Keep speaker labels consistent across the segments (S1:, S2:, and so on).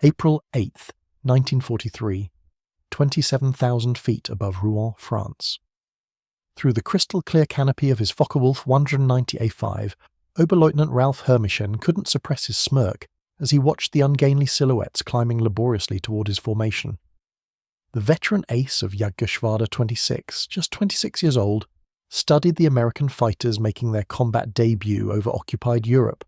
S1: April 8th, 1943, 27,000 feet above Rouen, France. Through the crystal-clear canopy of his Focke-Wulf 190A5, Oberleutnant Ralph Hermischen couldn't suppress his smirk as he watched the ungainly silhouettes climbing laboriously toward his formation. The veteran ace of Jagdgeschwader 26, just 26 years old, studied the American fighters making their combat debut over occupied Europe.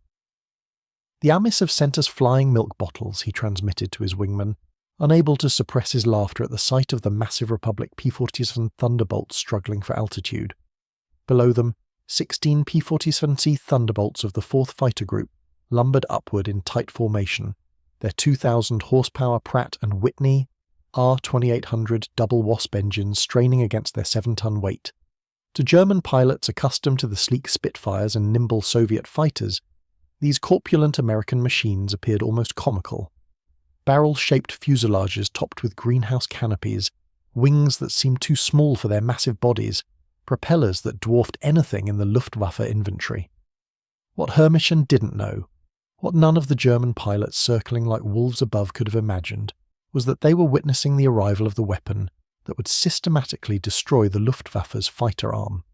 S1: The Amis have sent us flying milk bottles, he transmitted to his wingman, unable to suppress his laughter at the sight of the massive Republic P-47 Thunderbolts struggling for altitude. Below them, 16 P-47C Thunderbolts of the 4th Fighter Group lumbered upward in tight formation, their 2,000 horsepower Pratt & Whitney R2800 double Wasp engines straining against their 7-ton weight. To German pilots accustomed to the sleek Spitfires and nimble Soviet fighters, these corpulent American machines appeared almost comical. Barrel-shaped fuselages topped with greenhouse canopies, wings that seemed too small for their massive bodies, propellers that dwarfed anything in the Luftwaffe inventory. What Hermischen didn't know, what none of the German pilots circling like wolves above could have imagined, was that they were witnessing the arrival of the weapon that would systematically destroy the Luftwaffe's fighter arm.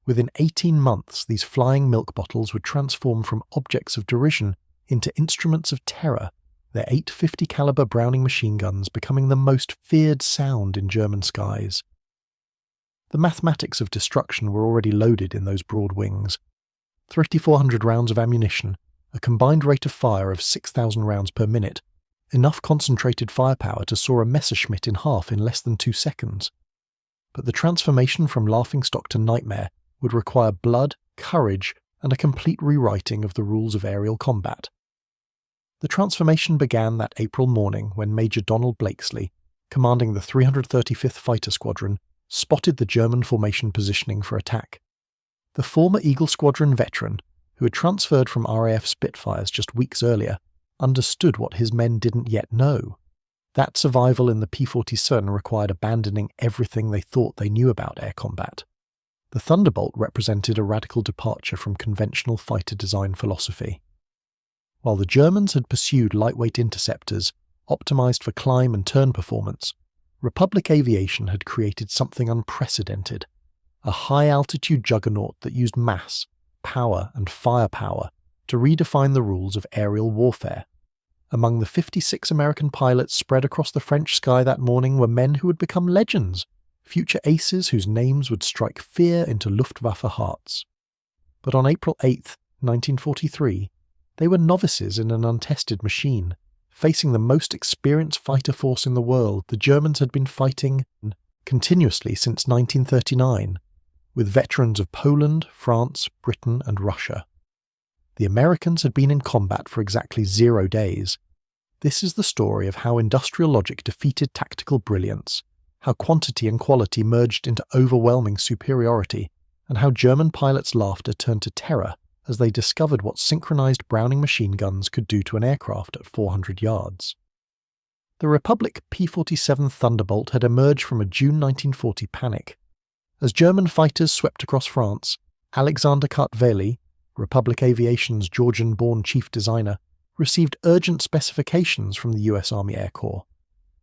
S1: Within 18 months, these flying milk bottles would transform from objects of derision into instruments of terror, their 850 caliber Browning machine guns becoming the most feared sound in German skies. The mathematics of destruction were already loaded in those broad wings. 3,400 rounds of ammunition, a combined rate of fire of 6,000 rounds per minute, enough concentrated firepower to saw a Messerschmitt in half in less than 2 seconds. But the transformation from laughingstock to nightmare would require blood, courage, and a complete rewriting of the rules of aerial combat. The transformation began that April morning when Major Donald Blakesley, commanding the 335th Fighter Squadron, spotted the German formation positioning for attack. The former Eagle Squadron veteran, who had transferred from RAF Spitfires just weeks earlier, understood what his men didn't yet know. That survival in the P-47 required abandoning everything they thought they knew about air combat. The Thunderbolt represented a radical departure from conventional fighter design philosophy. While the Germans had pursued lightweight interceptors, optimized for climb and turn performance, Republic aviation had created something unprecedented, a high-altitude juggernaut that used mass, power, and firepower to redefine the rules of aerial warfare. Among the 56 American pilots spread across the French sky that morning were men who would become legends, future aces whose names would strike fear into Luftwaffe hearts. But on April 8, 1943, they were novices in an untested machine, facing the most experienced fighter force in the world the Germans had been fighting continuously since 1939, with veterans of Poland, France, Britain, and Russia. The Americans had been in combat for exactly 0 days. This is the story of how industrial logic defeated tactical brilliance, how quantity and quality merged into overwhelming superiority, and how German pilots' laughter turned to terror as they discovered what synchronized Browning machine guns could do to an aircraft at 400 yards. The Republic P-47 Thunderbolt had emerged from a June 1940 panic. As German fighters swept across France, Alexander Kartveli, Republic Aviation's Georgian-born chief designer, received urgent specifications from the US Army Air Corps.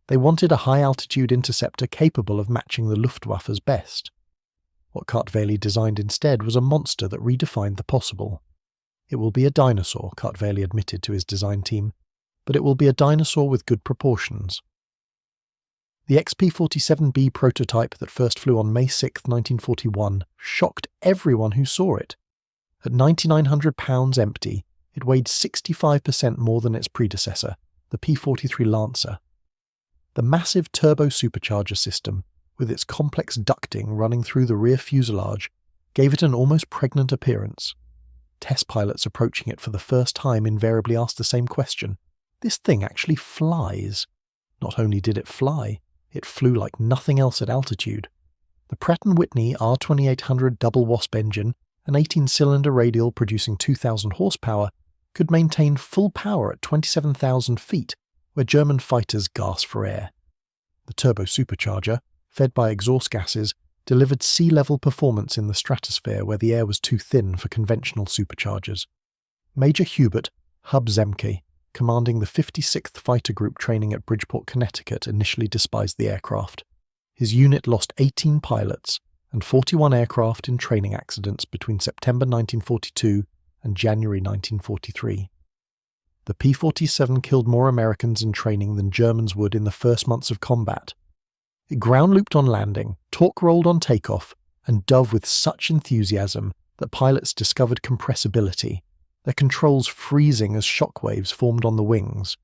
S1: They wanted a high-altitude interceptor capable of matching the Luftwaffe's best. What Kartveli designed instead was a monster that redefined the possible. It will be a dinosaur, Kartveli admitted to his design team, but it will be a dinosaur with good proportions. The XP-47B prototype that first flew on May 6, 1941, shocked everyone who saw it. At 9,900 pounds empty, it weighed 65% more than its predecessor, the P-43 Lancer. The massive turbo-supercharger system, with its complex ducting running through the rear fuselage, gave it an almost pregnant appearance. Test pilots approaching it for the first time invariably asked the same question. This thing actually flies. Not only did it fly, it flew like nothing else at altitude. The Pratt & Whitney R2800 double Wasp engine, an 18-cylinder radial producing 2,000 horsepower, could maintain full power at 27,000 feet, where German fighters gasped for air. The turbo-supercharger, fed by exhaust gases, delivered sea-level performance in the stratosphere where the air was too thin for conventional superchargers. Major Hubert Hub Zemke, commanding the 56th Fighter Group training at Bridgeport, Connecticut, initially despised the aircraft. His unit lost 18 pilots and 41 aircraft in training accidents between September 1942 and January 1943. The P-47 killed more Americans in training than Germans would in the first months of combat. It ground-looped on landing, torque-rolled on takeoff, and dove with such enthusiasm that pilots discovered compressibility, their controls freezing as shockwaves formed on the wings.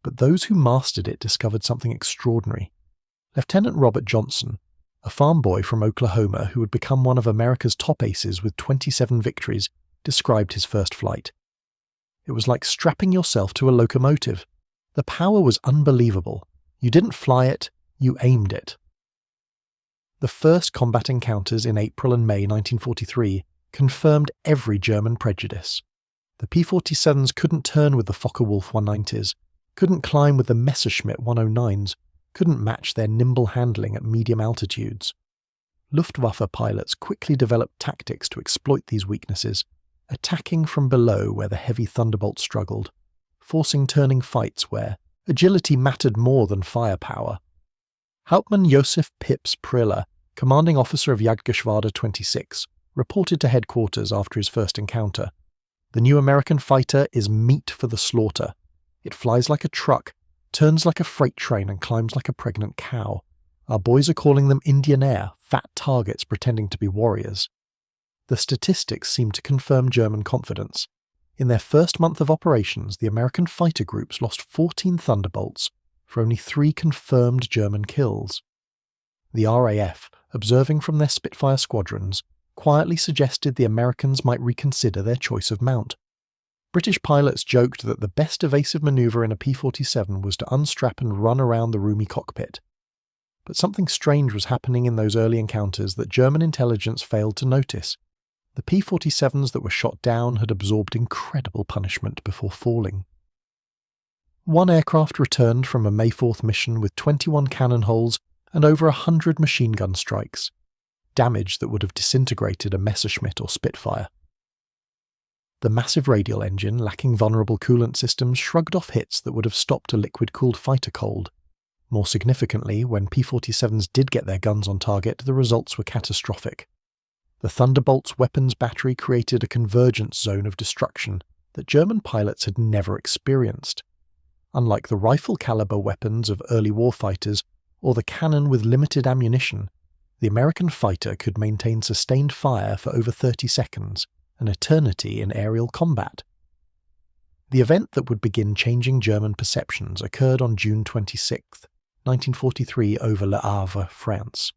S1: But those who mastered it discovered something extraordinary. Lieutenant Robert Johnson, a farm boy from Oklahoma who had become one of America's top aces with 27 victories, described his first flight. It was like strapping yourself to a locomotive. The power was unbelievable. You didn't fly it, you aimed it. The first combat encounters in April and May 1943 confirmed every German prejudice. The P-47s couldn't turn with the Focke-Wulf 190s, couldn't climb with the Messerschmitt 109s, couldn't match their nimble handling at medium altitudes. Luftwaffe pilots quickly developed tactics to exploit these weaknesses, attacking from below where the heavy Thunderbolt struggled, forcing turning fights where agility mattered more than firepower. Hauptmann Josef Pips Priller, commanding officer of Jagdgeschwader 26, reported to headquarters after his first encounter. "The new American fighter is meat for the slaughter. It flies like a truck, turns like a freight train and climbs like a pregnant cow. Our boys are calling them Indian Air, fat targets pretending to be warriors." The statistics seem to confirm German confidence. In their first month of operations, the American fighter groups lost 14 Thunderbolts for only 3 confirmed German kills. The RAF, observing from their Spitfire squadrons, quietly suggested the Americans might reconsider their choice of mount. British pilots joked that the best evasive manoeuvre in a P-47 was to unstrap and run around the roomy cockpit. But something strange was happening in those early encounters that German intelligence failed to notice. The P-47s that were shot down had absorbed incredible punishment before falling. One aircraft returned from a May 4th mission with 21 cannon holes and over 100 machine gun strikes, damage that would have disintegrated a Messerschmitt or Spitfire. The massive radial engine, lacking vulnerable coolant systems, shrugged off hits that would have stopped a liquid-cooled fighter cold. More significantly, when P-47s did get their guns on target, the results were catastrophic. The Thunderbolt's weapons battery created a convergence zone of destruction that German pilots had never experienced. Unlike the rifle-caliber weapons of early warfighters or the cannon with limited ammunition, the American fighter could maintain sustained fire for over 30 seconds, an eternity in aerial combat. The event that would begin changing German perceptions occurred on June 26, 1943, over Le Havre, France.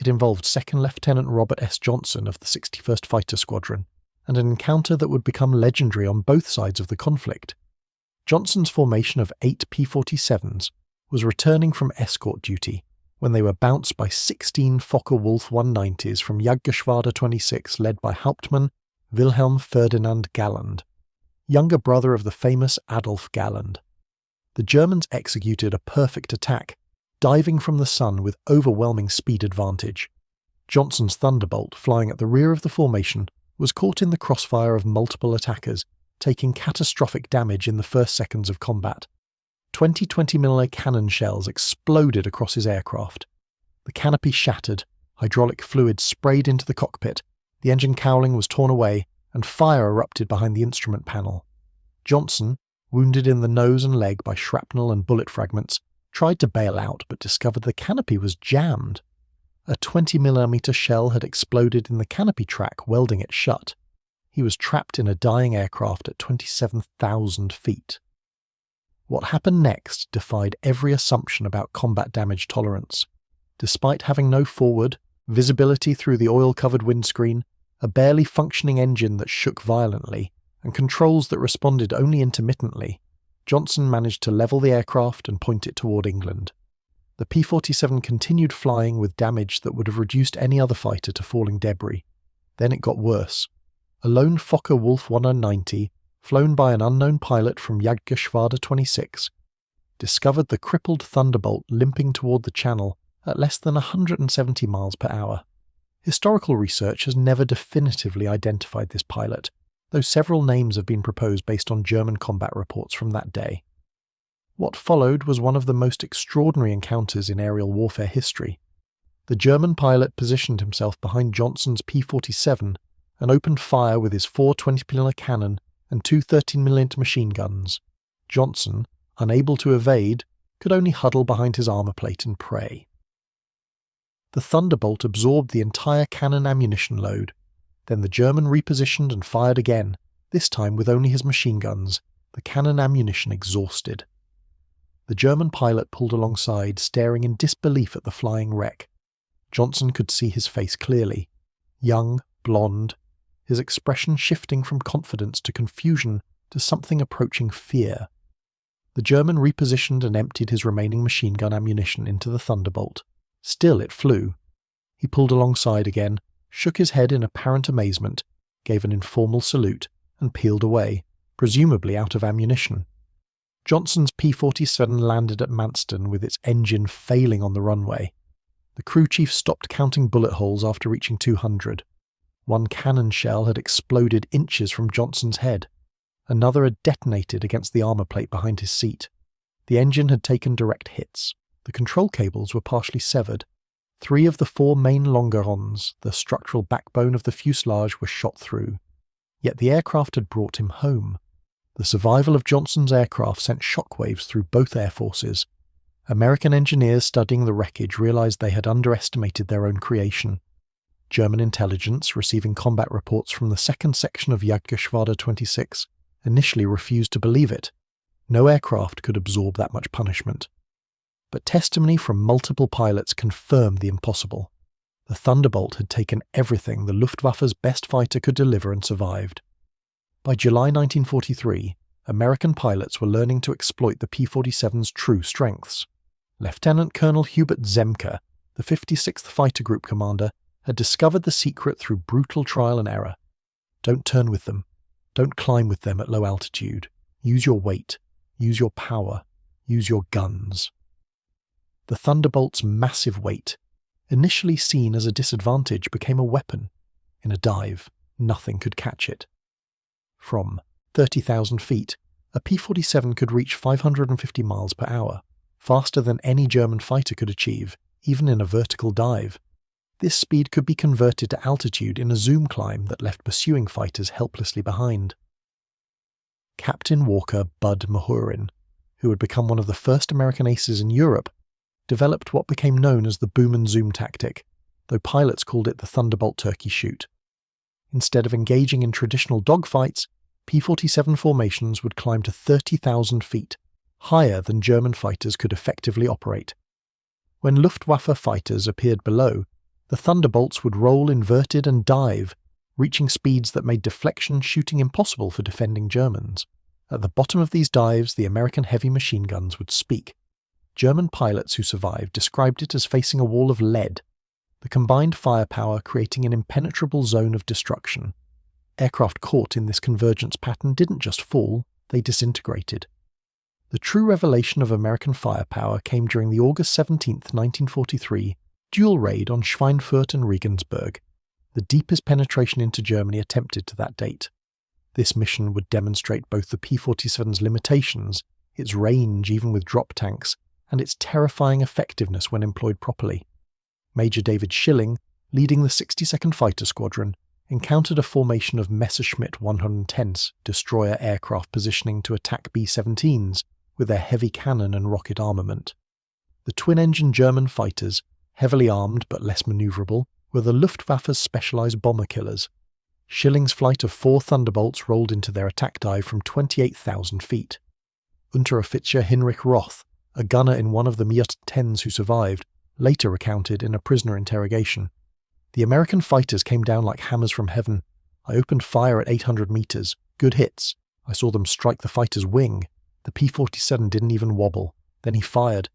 S1: It involved Second Lieutenant Robert S. Johnson of the 61st Fighter Squadron, and an encounter that would become legendary on both sides of the conflict. Johnson's formation of 8 P-47s was returning from escort duty when they were bounced by 16 Focke-Wulf 190s from Jagdgeschwader 26 led by Hauptmann Wilhelm Ferdinand Galland, younger brother of the famous Adolf Galland. The Germans executed a perfect attack, diving from the sun with overwhelming speed advantage. Johnson's Thunderbolt, flying at the rear of the formation, was caught in the crossfire of multiple attackers, taking catastrophic damage in the first seconds of combat. 20 20mm cannon shells exploded across his aircraft. The canopy shattered, hydraulic fluid sprayed into the cockpit, the engine cowling was torn away, and fire erupted behind the instrument panel. Johnson, wounded in the nose and leg by shrapnel and bullet fragments, tried to bail out but discovered the canopy was jammed. A 20mm shell had exploded in the canopy track, welding it shut. He was trapped in a dying aircraft at 27,000 feet. What happened next defied every assumption about combat damage tolerance. Despite having no forward, visibility through the oil-covered windscreen, a barely functioning engine that shook violently, and controls that responded only intermittently, Johnson managed to level the aircraft and point it toward England. The P-47 continued flying with damage that would have reduced any other fighter to falling debris. Then it got worse. A lone Focke-Wulf 190, flown by an unknown pilot from Jagdgeschwader 26, discovered the crippled Thunderbolt limping toward the channel at less than 170 miles per hour. Historical research has never definitively identified this pilot, though several names have been proposed based on German combat reports from that day. What followed was one of the most extraordinary encounters in aerial warfare history. The German pilot positioned himself behind Johnson's P-47 and opened fire with his 4 20mm cannon and 2 13mm machine guns. Johnson, unable to evade, could only huddle behind his armor plate and pray. The Thunderbolt absorbed the entire cannon ammunition load. Then the German repositioned and fired again, this time with only his machine guns, the cannon ammunition exhausted. The German pilot pulled alongside, staring in disbelief at the flying wreck. Johnson could see his face clearly. Young, blonde, his expression shifting from confidence to confusion to something approaching fear. The German repositioned and emptied his remaining machine gun ammunition into the Thunderbolt. Still it flew. He pulled alongside again, shook his head in apparent amazement, gave an informal salute, and peeled away, presumably out of ammunition. Johnson's P-47 landed at Manston with its engine failing on the runway. The crew chief stopped counting bullet holes after reaching 200. One cannon shell had exploded inches from Johnson's head. Another had detonated against the armor plate behind his seat. The engine had taken direct hits. The control cables were partially severed. 3 of the 4 main longerons, the structural backbone of the fuselage, were shot through. Yet the aircraft had brought him home. The survival of Johnson's aircraft sent shockwaves through both air forces. American engineers studying the wreckage realized they had underestimated their own creation. German intelligence, receiving combat reports from the 2nd Section of Jagdgeschwader 26, initially refused to believe it. No aircraft could absorb that much punishment. But testimony from multiple pilots confirmed the impossible. The Thunderbolt had taken everything the Luftwaffe's best fighter could deliver and survived. By July 1943, American pilots were learning to exploit the P-47's true strengths. Lieutenant Colonel Hubert Zemke, the 56th Fighter Group commander, had discovered the secret through brutal trial and error. Don't turn with them. Don't climb with them at low altitude. Use your weight. Use your power. Use your guns. The Thunderbolt's massive weight, initially seen as a disadvantage, became a weapon. In a dive, nothing could catch it. From 30,000 feet, a P-47 could reach 550 miles per hour, faster than any German fighter could achieve, even in a vertical dive. This speed could be converted to altitude in a zoom climb that left pursuing fighters helplessly behind. Captain Walker Bud Mahurin, who had become one of the first American aces in Europe, developed what became known as the boom and zoom tactic, though pilots called it the Thunderbolt turkey shoot. Instead of engaging in traditional dogfights, P-47 formations would climb to 30,000 feet, higher than German fighters could effectively operate. When Luftwaffe fighters appeared below, the Thunderbolts would roll inverted and dive, reaching speeds that made deflection shooting impossible for defending Germans. At the bottom of these dives, the American heavy machine guns would speak. German pilots who survived described it as facing a wall of lead, the combined firepower creating an impenetrable zone of destruction. Aircraft caught in this convergence pattern didn't just fall, they disintegrated. The true revelation of American firepower came during the August 17, 1943, dual raid on Schweinfurt and Regensburg, the deepest penetration into Germany attempted to that date. This mission would demonstrate both the P-47's limitations, its range even with drop tanks, and its terrifying effectiveness when employed properly. Major David Schilling, leading the 62nd Fighter Squadron, encountered a formation of Messerschmitt 110s, destroyer aircraft positioning to attack B-17s with their heavy cannon and rocket armament. The twin-engine German fighters, heavily armed but less maneuverable, were the Luftwaffe's specialized bomber killers. Schilling's flight of 4 Thunderbolts rolled into their attack dive from 28,000 feet. Unteroffizier Hinrich Roth, a gunner in one of the Mi-10s who survived, later recounted in a prisoner interrogation. The American fighters came down like hammers from heaven. I opened fire at 800 meters. Good hits. I saw them strike the fighter's wing. The P-47 didn't even wobble. Then he fired.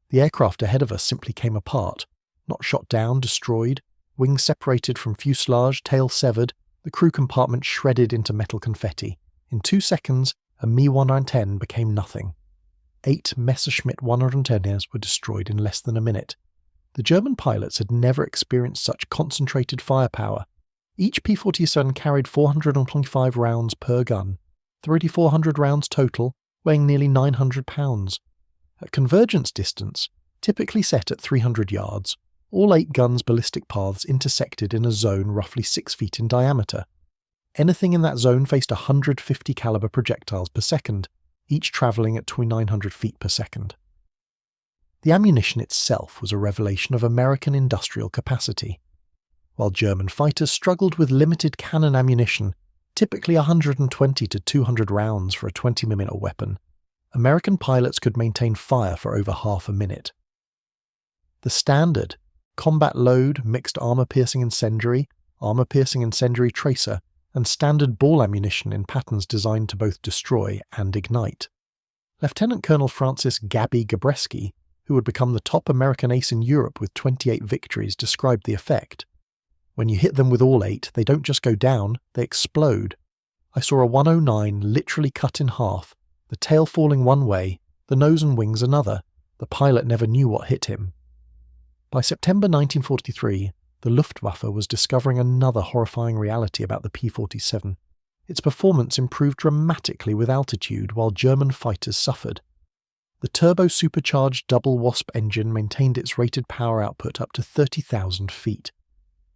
S1: The aircraft ahead of us simply came apart. Not shot down, destroyed. Wings separated from fuselage, tail severed. The crew compartment shredded into metal confetti. In 2 seconds, a Mi-110 became nothing. 8 Messerschmitt 110s were destroyed in less than a minute. The German pilots had never experienced such concentrated firepower. Each P-47 carried 425 rounds per gun, 3,400 rounds total, weighing nearly 900 pounds. At convergence distance, typically set at 300 yards, all 8 guns' ballistic paths intersected in a zone roughly 6 feet in diameter. Anything in that zone faced 150 caliber projectiles per second, each travelling at 2,900 feet per second. The ammunition itself was a revelation of American industrial capacity. While German fighters struggled with limited cannon ammunition, typically 120 to 200 rounds for a 20mm weapon, American pilots could maintain fire for over half a minute. The standard combat load, mixed armor-piercing incendiary tracer, and standard ball ammunition in patterns designed to both destroy and ignite. Lieutenant Colonel Francis "Gabby" Gabreski, who would become the top American ace in Europe with 28 victories, described the effect. "When you hit them with all 8, they don't just go down, they explode. I saw a 109 literally cut in half, the tail falling one way, the nose and wings another. The pilot never knew what hit him." By September 1943, the Luftwaffe was discovering another horrifying reality about the P-47. Its performance improved dramatically with altitude while German fighters suffered. The turbo-supercharged double Wasp engine maintained its rated power output up to 30,000 feet.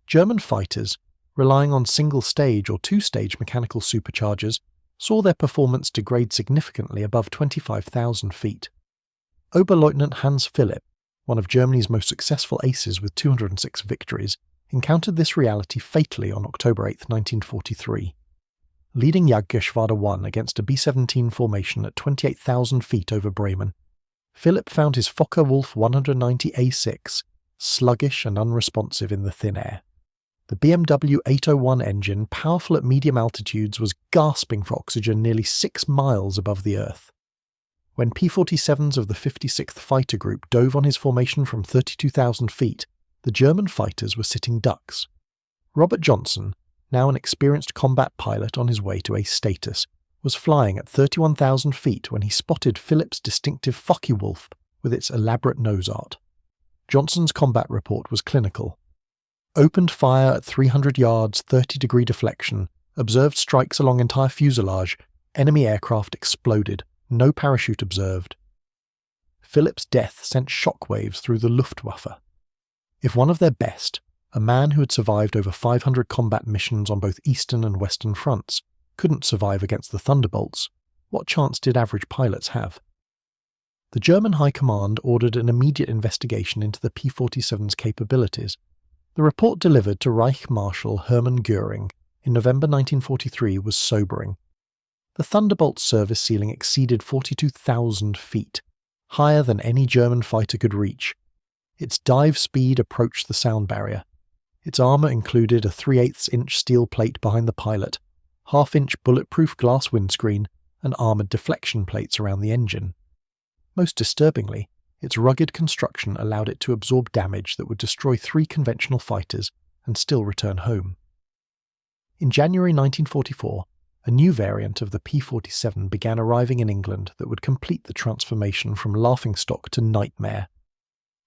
S1: German fighters, relying on single-stage or two-stage mechanical superchargers, saw their performance degrade significantly above 25,000 feet. Oberleutnant Hans Philipp, one of Germany's most successful aces with 206 victories, encountered this reality fatally on October 8, 1943. Leading Jagdgeschwader 1 against a B-17 formation at 28,000 feet over Bremen, Philipp found his Focke-Wulf 190A6 sluggish and unresponsive in the thin air. The BMW 801 engine, powerful at medium altitudes, was gasping for oxygen nearly 6 miles above the Earth. When P-47s of the 56th Fighter Group dove on his formation from 32,000 feet, the German fighters were sitting ducks. Robert Johnson, now an experienced combat pilot on his way to ace status, was flying at 31,000 feet when he spotted Philipp's distinctive Focke-Wulf with its elaborate nose art. Johnson's combat report was clinical. Opened fire at 300 yards, 30-degree deflection, observed strikes along entire fuselage, enemy aircraft exploded, no parachute observed. Philipp's death sent shockwaves through the Luftwaffe. If one of their best, a man who had survived over 500 combat missions on both eastern and western fronts, couldn't survive against the Thunderbolts, what chance did average pilots have? The German High Command ordered an immediate investigation into the P-47's capabilities. The report delivered to Reich Marshal Hermann Göring in November 1943 was sobering. The Thunderbolt's service ceiling exceeded 42,000 feet, higher than any German fighter could reach. Its dive speed approached the sound barrier. Its armour included a 3/8-inch steel plate behind the pilot, 1/2-inch bulletproof glass windscreen, and armoured deflection plates around the engine. Most disturbingly, its rugged construction allowed it to absorb damage that would destroy 3 conventional fighters and still return home. In January 1944, a new variant of the P-47 began arriving in England that would complete the transformation from laughingstock to nightmare.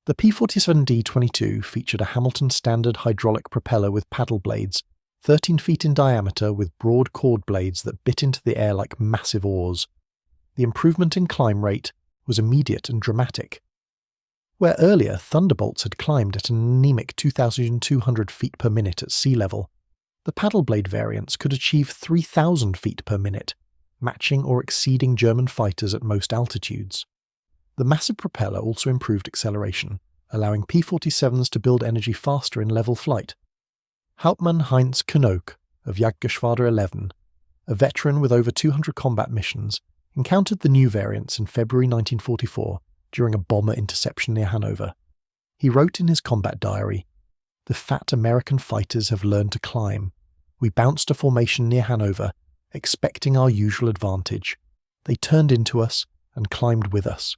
S1: The P-47D-22 featured a Hamilton standard hydraulic propeller with paddle blades, 13 feet in diameter with broad chord blades that bit into the air like massive oars. The improvement in climb rate was immediate and dramatic. Where earlier Thunderbolts had climbed at an anemic 2,200 feet per minute at sea level, the paddle blade variants could achieve 3,000 feet per minute, matching or exceeding German fighters at most altitudes. The massive propeller also improved acceleration, allowing P-47s to build energy faster in level flight. Hauptmann Heinz Knoke of Jagdgeschwader 11, a veteran with over 200 combat missions, encountered the new variants in February 1944 during a bomber interception near Hanover. He wrote in his combat diary, "The fat American fighters have learned to climb. We bounced a formation near Hanover, expecting our usual advantage. They turned into us and climbed with us.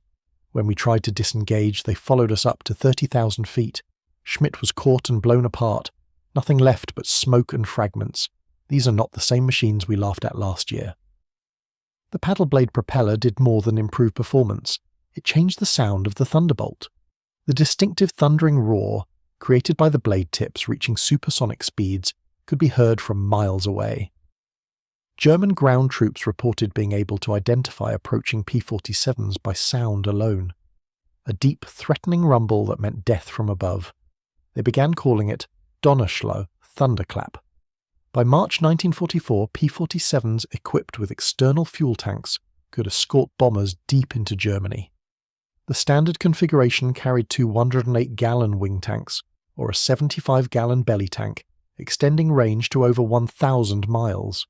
S1: When we tried to disengage, they followed us up to 30,000 feet. Schmidt was caught and blown apart. Nothing left but smoke and fragments. These are not the same machines we laughed at last year." The paddle blade propeller did more than improve performance. It changed the sound of the Thunderbolt. The distinctive thundering roar, created by the blade tips reaching supersonic speeds, could be heard from miles away. German ground troops reported being able to identify approaching P-47s by sound alone. A deep, threatening rumble that meant death from above. They began calling it Donnerschlag, thunderclap. By March 1944, P-47s equipped with external fuel tanks could escort bombers deep into Germany. The standard configuration carried two 108-gallon wing tanks, or a 75-gallon belly tank, extending range to over 1,000 miles.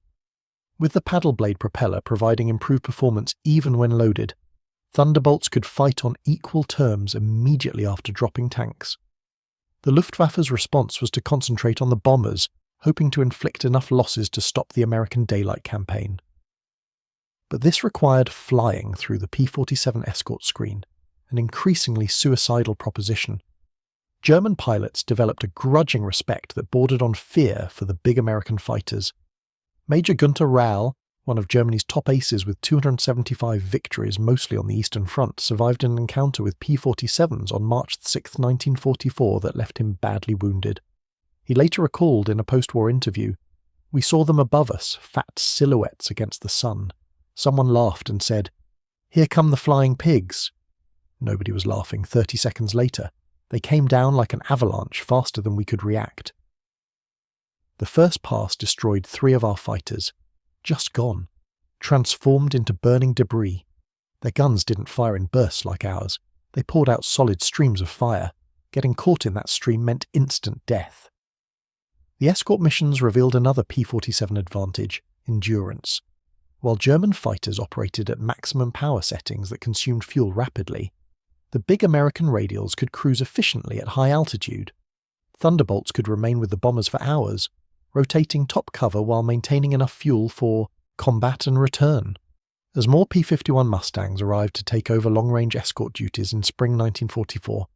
S1: With the paddle blade propeller providing improved performance even when loaded, Thunderbolts could fight on equal terms immediately after dropping tanks. The Luftwaffe's response was to concentrate on the bombers, hoping to inflict enough losses to stop the American daylight campaign. But this required flying through the P-47 escort screen, an increasingly suicidal proposition. German pilots developed a grudging respect that bordered on fear for the big American fighters. Major Günther Rau, one of Germany's top aces with 275 victories mostly on the Eastern Front, survived an encounter with P-47s on March 6, 1944 that left him badly wounded. He later recalled in a post-war interview, "We saw them above us, fat silhouettes against the sun. Someone laughed and said, 'Here come the flying pigs.' Nobody was laughing 30 seconds later. They came down like an avalanche faster than we could react." The first pass destroyed 3 of our fighters. Just gone. Transformed into burning debris. Their guns didn't fire in bursts like ours. They poured out solid streams of fire. Getting caught in that stream meant instant death. The escort missions revealed another P-47 advantage, endurance. While German fighters operated at maximum power settings that consumed fuel rapidly, the big American radials could cruise efficiently at high altitude. Thunderbolts could remain with the bombers for hours, rotating top cover while maintaining enough fuel for combat and return. As more P-51 Mustangs arrived to take over long-range escort duties in spring 1944,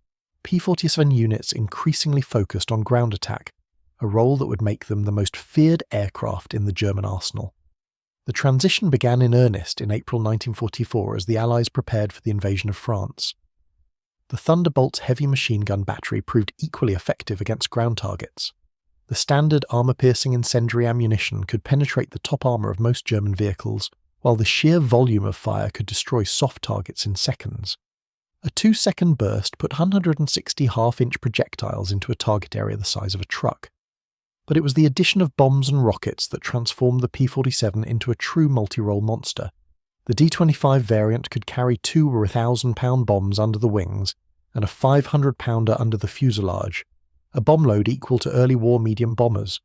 S1: P-47 units increasingly focused on ground attack, a role that would make them the most feared aircraft in the German arsenal. The transition began in earnest in April 1944 as the Allies prepared for the invasion of France. The Thunderbolt's heavy machine gun battery proved equally effective against ground targets. The standard armor-piercing incendiary ammunition could penetrate the top armor of most German vehicles, while the sheer volume of fire could destroy soft targets in seconds. A 2-second burst put 160 half-inch projectiles into a target area the size of a truck. But it was the addition of bombs and rockets that transformed the P-47 into a true multi-role monster. The D-25 variant could carry 2 1,000-pound bombs under the wings and a 500-pounder under the fuselage, a bomb load equal to early war medium bombers.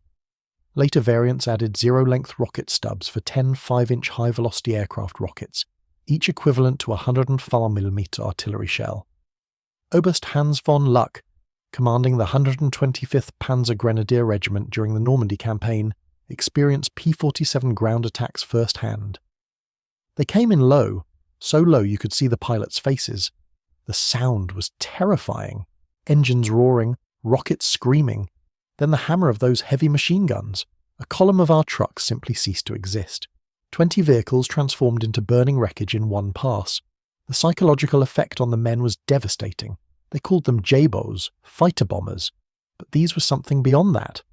S1: Later variants added zero-length rocket stubs for 10 5-inch high-velocity aircraft rockets, each equivalent to a 104mm artillery shell. Oberst Hans von Luck, commanding the 125th Panzer Grenadier Regiment during the Normandy campaign, experienced P-47 ground attacks firsthand. They came in low, so low you could see the pilots' faces. The sound was terrifying. Engines roaring, rockets screaming. Then the hammer of those heavy machine guns. A column of our trucks simply ceased to exist. 20 vehicles transformed into burning wreckage in one pass. The psychological effect on the men was devastating. They called them Jabos, fighter bombers. But these were something beyond that.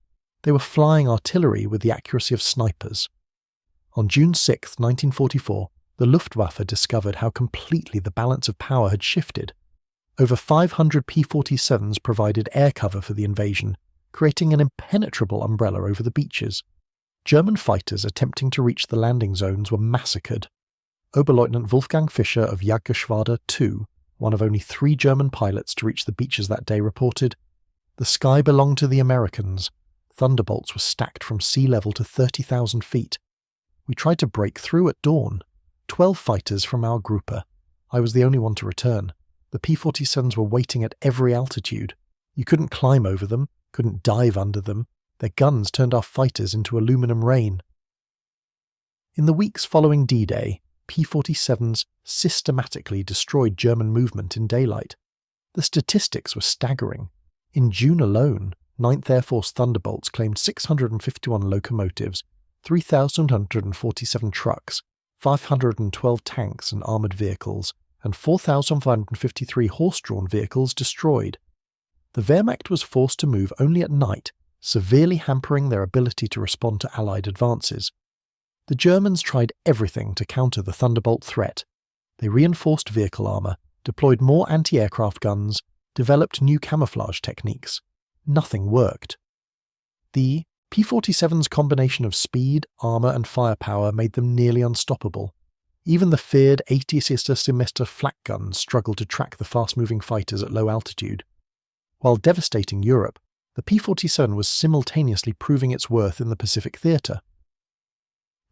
S1: They were flying artillery with the accuracy of snipers. On June 6, 1944, the Luftwaffe discovered how completely the balance of power had shifted. Over 500 P-47s provided air cover for the invasion, creating an impenetrable umbrella over the beaches. German fighters attempting to reach the landing zones were massacred. Oberleutnant Wolfgang Fischer of Jagdgeschwader II, one of only 3 German pilots to reach the beaches that day, reported, "The sky belonged to the Americans. Thunderbolts were stacked from sea level to 30,000 feet. We tried to break through at dawn. 12 fighters from our Gruppe. I was the only one to return. The P-47s were waiting at every altitude. You couldn't climb over them, couldn't dive under them. Their guns turned our fighters into aluminum rain." In the weeks following D-Day, P-47s systematically destroyed German movement in daylight. The statistics were staggering. In June alone, 9th Air Force Thunderbolts claimed 651 locomotives, 3,147 trucks, 512 tanks and armoured vehicles, and 4,553 horse-drawn vehicles destroyed. The Wehrmacht was forced to move only at night, severely hampering their ability to respond to Allied advances. The Germans tried everything to counter the Thunderbolt threat. They reinforced vehicle armour, deployed more anti-aircraft guns, developed new camouflage techniques. Nothing worked. The P-47's combination of speed, armour and firepower made them nearly unstoppable. Even the feared 80-cm flak guns struggled to track the fast-moving fighters at low altitude. While devastating Europe, the P-47 was simultaneously proving its worth in the Pacific theatre.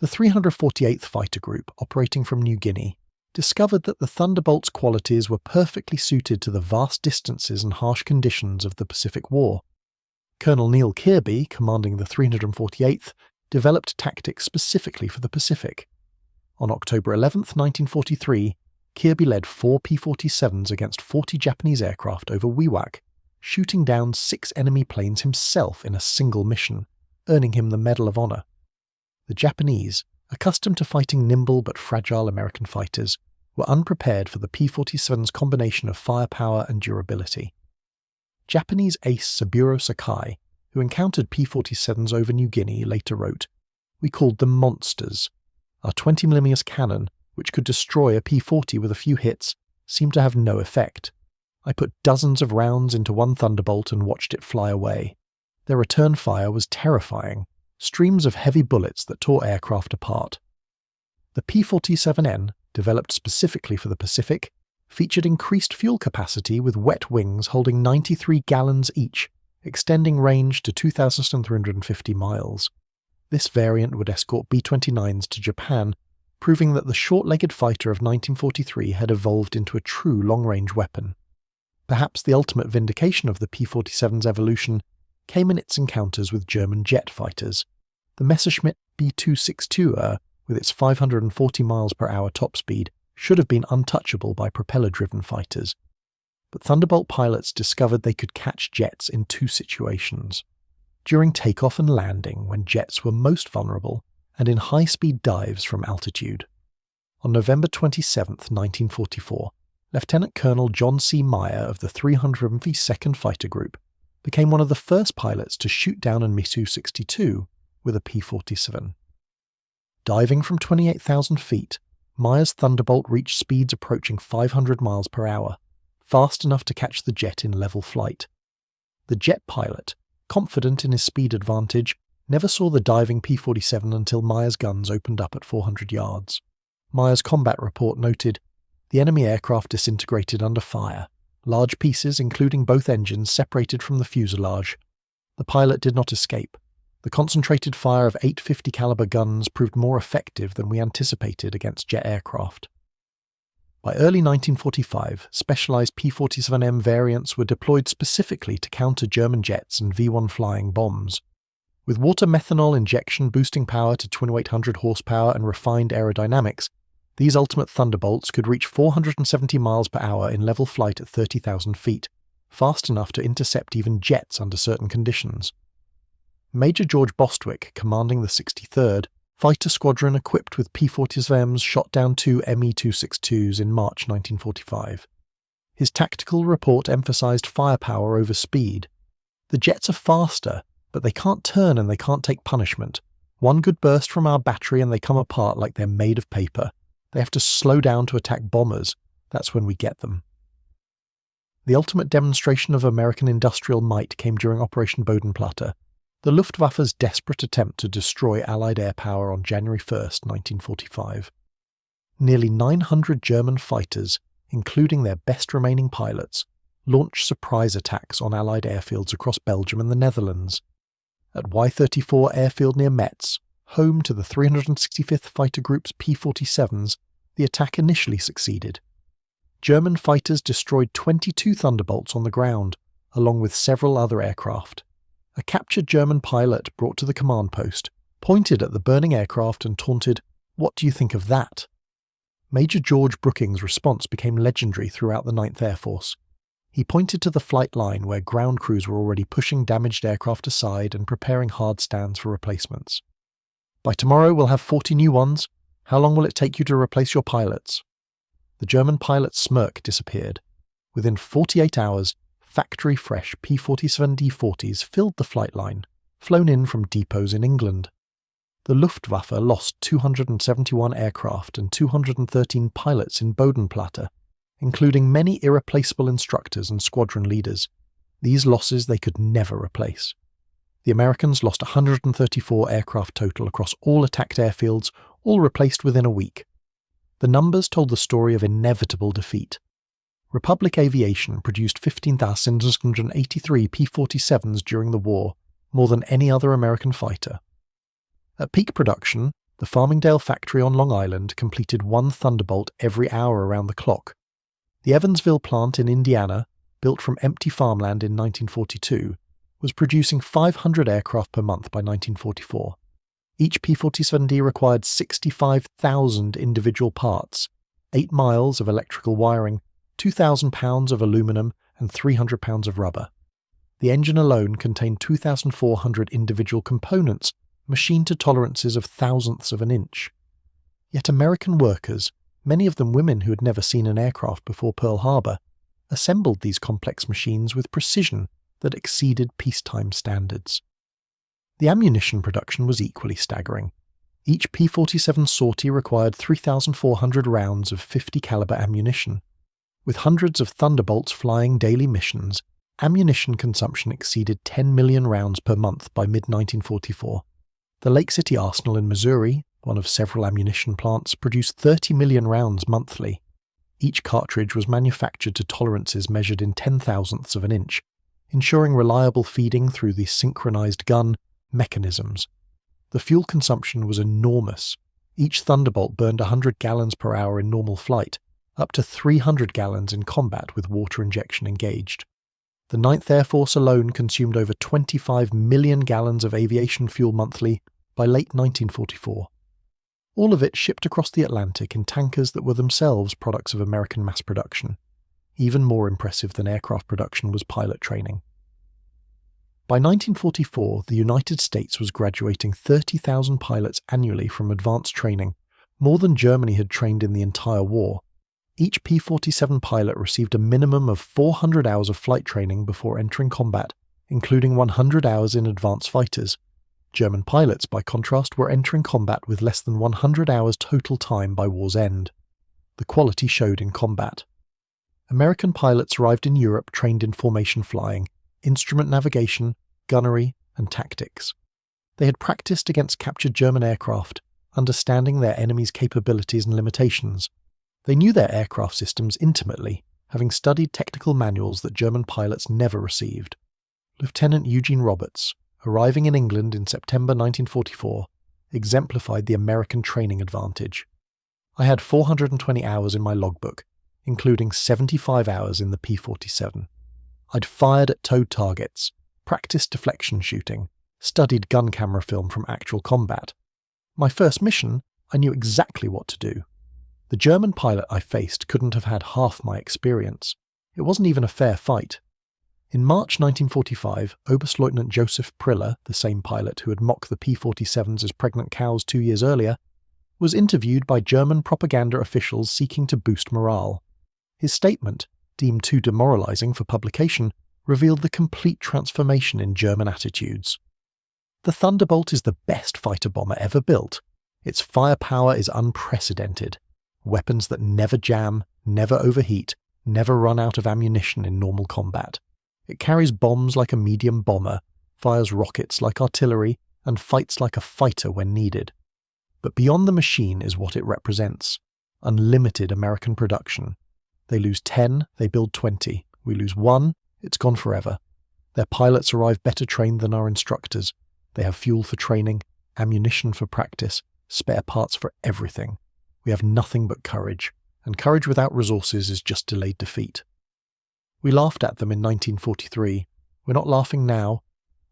S1: The 348th Fighter Group, operating from New Guinea, discovered that the Thunderbolt's qualities were perfectly suited to the vast distances and harsh conditions of the Pacific War. Colonel Neil Kirby, commanding the 348th, developed tactics specifically for the Pacific. On October 11, 1943, Kirby led 4 P-47s against 40 Japanese aircraft over Wewak, shooting down 6 enemy planes himself in a single mission, earning him the Medal of Honor. The Japanese, accustomed to fighting nimble but fragile American fighters, were unprepared for the P-47's combination of firepower and durability. Japanese ace Saburo Sakai, who encountered P-47s over New Guinea, later wrote, "We called them monsters. Our 20mm cannon, which could destroy a P-40 with a few hits, seemed to have no effect. I put dozens of rounds into one Thunderbolt and watched it fly away. Their return fire was terrifying, streams of heavy bullets that tore aircraft apart." The P-47N, developed specifically for the Pacific, featured increased fuel capacity with wet wings holding 93 gallons each, extending range to 2,350 miles. This variant would escort B-29s to Japan, proving that the short-legged fighter of 1943 had evolved into a true long-range weapon. Perhaps the ultimate vindication of the P-47's evolution came in its encounters with German jet fighters. The Messerschmitt B-262er, with its 540 miles per hour top speed, should have been untouchable by propeller-driven fighters. But Thunderbolt pilots discovered they could catch jets in 2 situations: during takeoff and landing, when jets were most vulnerable, and in high-speed dives from altitude. On November 27, 1944, Lieutenant Colonel John C. Meyer of the 352nd Fighter Group became one of the first pilots to shoot down a Mi-62 with a P-47. Diving from 28,000 feet, Meyer's Thunderbolt reached speeds approaching 500 miles per hour, fast enough to catch the jet in level flight. The jet pilot, confident in his speed advantage, never saw the diving P-47 until Meyer's guns opened up at 400 yards. Meyer's combat report noted, "The enemy aircraft disintegrated under fire. Large pieces, including both engines, separated from the fuselage. The pilot did not escape. The concentrated fire of 850 caliber guns proved more effective than we anticipated against jet aircraft." By early 1945, specialized P-47M variants were deployed specifically to counter German jets and V-1 flying bombs. With water methanol injection boosting power to 2,800 horsepower and refined aerodynamics, these ultimate Thunderbolts could reach 470 miles per hour in level flight at 30,000 feet, fast enough to intercept even jets under certain conditions. Major George Bostwick, commanding the 63rd, fighter squadron equipped with P-47s shot down 2 Me-262s in March 1945. His tactical report emphasized firepower over speed. "The jets are faster, but they can't turn and they can't take punishment. One good burst from our battery and they come apart like they're made of paper. They have to slow down to attack bombers. That's when we get them." The ultimate demonstration of American industrial might came during Operation Bodenplatte, the Luftwaffe's desperate attempt to destroy Allied air power on January 1, 1945. Nearly 900 German fighters, including their best remaining pilots, launched surprise attacks on Allied airfields across Belgium and the Netherlands. At Y-34 airfield near Metz, home to the 365th Fighter Group's P-47s, the attack initially succeeded. German fighters destroyed 22 Thunderbolts on the ground, along with several other aircraft. A captured German pilot brought to the command post, pointed at the burning aircraft and taunted, "What do you think of that?" Major George Brooking's response became legendary throughout the 9th Air Force. He pointed to the flight line where ground crews were already pushing damaged aircraft aside and preparing hard stands for replacements. "By tomorrow we'll have 40 new ones. How long will it take you to replace your pilots?" The German pilot's smirk disappeared. Within 48 hours, factory-fresh P-47 D-40s filled the flight line, flown in from depots in England. The Luftwaffe lost 271 aircraft and 213 pilots in Bodenplatte, including many irreplaceable instructors and squadron leaders. These losses they could never replace. The Americans lost 134 aircraft total across all attacked airfields, all replaced within a week. The numbers told the story of inevitable defeat. Republic Aviation produced 15,683 P-47s during the war, more than any other American fighter. At peak production, the Farmingdale factory on Long Island completed one Thunderbolt every hour around the clock. The Evansville plant in Indiana, built from empty farmland in 1942, was producing 500 aircraft per month by 1944. Each P-47D required 65,000 individual parts, 8 miles of electrical wiring, 2,000 pounds of aluminum, and 300 pounds of rubber. The engine alone contained 2,400 individual components, machined to tolerances of thousandths of an inch. Yet American workers, many of them women who had never seen an aircraft before Pearl Harbor, assembled these complex machines with precision that exceeded peacetime standards. The ammunition production was equally staggering. Each P-47 sortie required 3,400 rounds of 50 caliber ammunition. With hundreds of Thunderbolts flying daily missions, ammunition consumption exceeded 10 million rounds per month by mid-1944. The Lake City Arsenal in Missouri, one of several ammunition plants, produced 30 million rounds monthly. Each cartridge was manufactured to tolerances measured in 10,000ths of an inch, ensuring reliable feeding through the synchronized gun mechanisms. The fuel consumption was enormous. Each Thunderbolt burned 100 gallons per hour in normal flight, up to 300 gallons in combat with water injection engaged. The 9th Air Force alone consumed over 25 million gallons of aviation fuel monthly by late 1944. All of it shipped across the Atlantic in tankers that were themselves products of American mass production. Even more impressive than aircraft production was pilot training. By 1944, the United States was graduating 30,000 pilots annually from advanced training, more than Germany had trained in the entire war. Each P-47 pilot received a minimum of 400 hours of flight training before entering combat, including 100 hours in advanced fighters. German pilots, by contrast, were entering combat with less than 100 hours total time by war's end. The quality showed in combat. American pilots arrived in Europe trained in formation flying, instrument navigation, gunnery, and tactics. They had practiced against captured German aircraft, understanding their enemy's capabilities and limitations. They knew their aircraft systems intimately, having studied technical manuals that German pilots never received. Lieutenant Eugene Roberts, arriving in England in September 1944, exemplified the American training advantage. I had 420 hours in my logbook, including 75 hours in the P-47. I'd fired at towed targets, practiced deflection shooting, studied gun camera film from actual combat. My first mission, I knew exactly what to do. The German pilot I faced couldn't have had half my experience. It wasn't even a fair fight. In March 1945, Oberstleutnant Joseph Priller, the same pilot who had mocked the P-47s as pregnant cows 2 years earlier, was interviewed by German propaganda officials seeking to boost morale. His statement, deemed too demoralizing for publication, revealed the complete transformation in German attitudes. The Thunderbolt is the best fighter bomber ever built. Its firepower is unprecedented. Weapons that never jam, never overheat, never run out of ammunition in normal combat. It carries bombs like a medium bomber, fires rockets like artillery, and fights like a fighter when needed. But beyond the machine is what it represents: unlimited American production. They lose 10, they build 20. We lose 1, it's gone forever. Their pilots arrive better trained than our instructors. They have fuel for training, ammunition for practice, spare parts for everything. We have nothing but courage, and courage without resources is just delayed defeat. We laughed at them in 1943. We're not laughing now.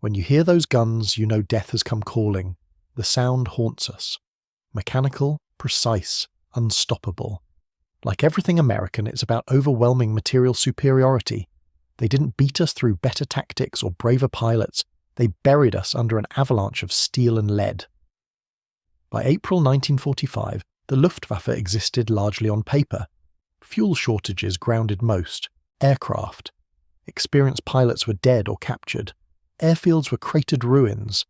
S1: When you hear those guns, you know death has come calling. The sound haunts us. Mechanical, precise, unstoppable. Like everything American, it's about overwhelming material superiority. They didn't beat us through better tactics or braver pilots. They buried us under an avalanche of steel and lead. By April 1945, the Luftwaffe existed largely on paper. Fuel shortages grounded most. Aircraft. Experienced pilots were dead or captured. Airfields were cratered ruins.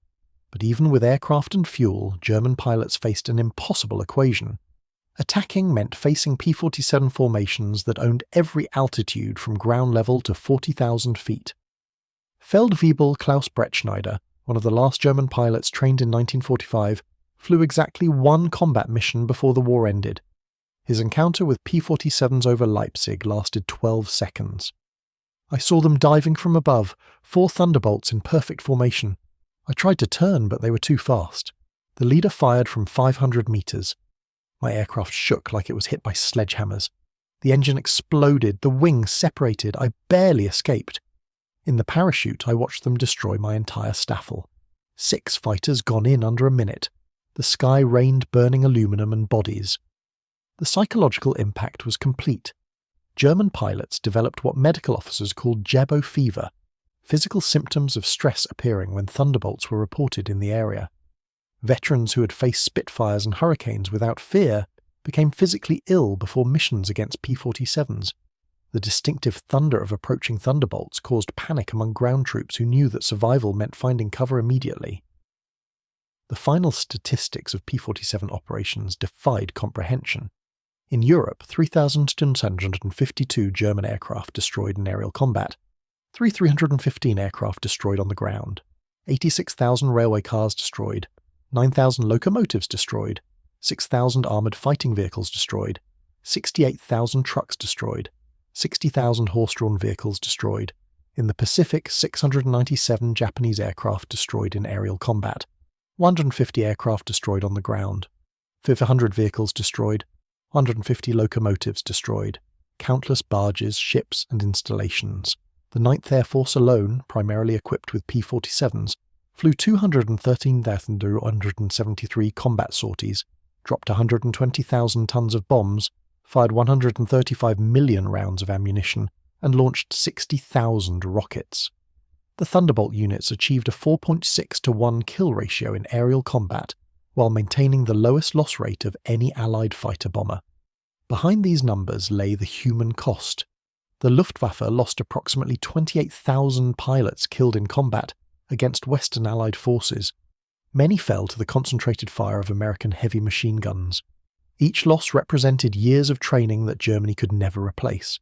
S1: But even with aircraft and fuel, German pilots faced an impossible equation. Attacking meant facing P-47 formations that owned every altitude from ground level to 40,000 feet. Feldwebel Klaus Brettschneider, one of the last German pilots trained in 1945, flew exactly one combat mission before the war ended. His encounter with P-47s over Leipzig lasted 12 seconds. I saw them diving from above, 4 Thunderbolts in perfect formation. I tried to turn, but they were too fast. The leader fired from 500 meters. My aircraft shook like it was hit by sledgehammers. The engine exploded, the wings separated, I barely escaped. In the parachute, I watched them destroy my entire staffel. 6 fighters gone in under a minute. The sky rained burning aluminum and bodies. The psychological impact was complete. German pilots developed what medical officers called jabbo fever, physical symptoms of stress appearing when Thunderbolts were reported in the area. Veterans who had faced Spitfires and Hurricanes without fear became physically ill before missions against P-47s. The distinctive thunder of approaching Thunderbolts caused panic among ground troops who knew that survival meant finding cover immediately. The final statistics of P-47 operations defied comprehension. In Europe, 3,252 German aircraft destroyed in aerial combat, 315 aircraft destroyed on the ground, 86,000 railway cars destroyed, 9,000 locomotives destroyed, 6,000 armoured fighting vehicles destroyed, 68,000 trucks destroyed, 60,000 horse-drawn vehicles destroyed. In the Pacific, 697 Japanese aircraft destroyed in aerial combat, 150 aircraft destroyed on the ground, 500 vehicles destroyed, 150 locomotives destroyed, countless barges, ships and installations. The 9th Air Force alone, primarily equipped with P-47s, flew 213,273 combat sorties, dropped 120,000 tons of bombs, fired 135 million rounds of ammunition, and launched 60,000 rockets. The Thunderbolt units achieved a 4.6 to 1 kill ratio in aerial combat, while maintaining the lowest loss rate of any Allied fighter bomber. Behind these numbers lay the human cost. The Luftwaffe lost approximately 28,000 pilots killed in combat against Western Allied forces. Many fell to the concentrated fire of American heavy machine guns. Each loss represented years of training that Germany could never replace.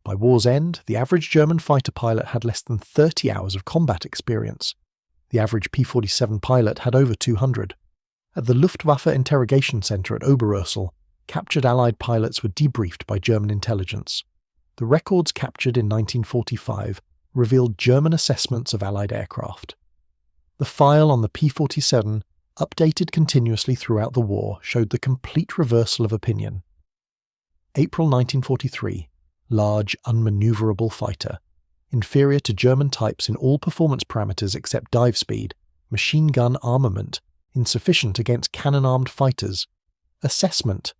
S1: By war's end, the average German fighter pilot had less than 30 hours of combat experience. The average P-47 pilot had over 200. At the Luftwaffe Interrogation Center at Oberursel, captured Allied pilots were debriefed by German intelligence. The records captured in 1945 revealed German assessments of Allied aircraft. The file on the P-47, updated continuously throughout the war, showed the complete reversal of opinion. April 1943, large, unmaneuverable fighter, inferior to German types in all performance parameters except dive speed, machine gun armament, insufficient against cannon-armed fighters. Assessment,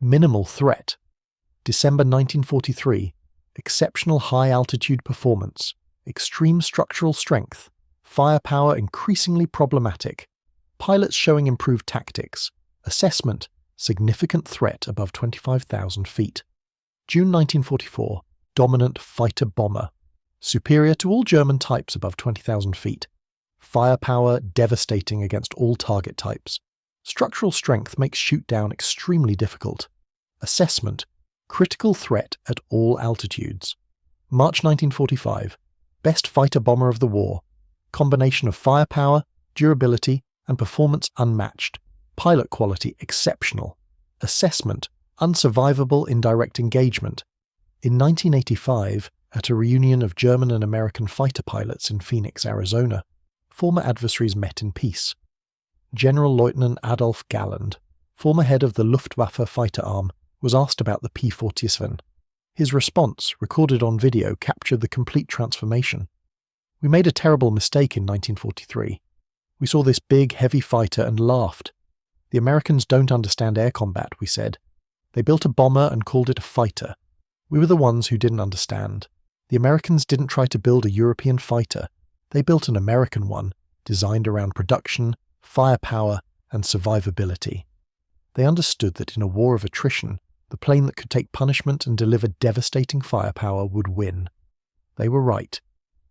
S1: minimal threat. December 1943, exceptional high-altitude performance, extreme structural strength, firepower increasingly problematic, pilots showing improved tactics, assessment, significant threat above 25,000 feet. June 1944, dominant fighter-bomber, superior to all German types above 20,000 feet, firepower devastating against all target types. Structural strength makes shoot-down extremely difficult. Assessment, critical threat at all altitudes. March 1945, best fighter-bomber of the war, combination of firepower, durability, and performance unmatched, pilot quality exceptional, assessment, unsurvivable in direct engagement. In 1985, at a reunion of German and American fighter pilots in Phoenix, Arizona, former adversaries met in peace. General Lieutenant Adolf Galland, former head of the Luftwaffe fighter arm, was asked about the P-47. His response, recorded on video, captured the complete transformation. "We made a terrible mistake in 1943. We saw this big, heavy fighter and laughed. The Americans don't understand air combat, we said. They built a bomber and called it a fighter. We were the ones who didn't understand. The Americans didn't try to build a European fighter. They built an American one, designed around production, firepower, and survivability. They understood that in a war of attrition, the plane that could take punishment and deliver devastating firepower would win. They were right.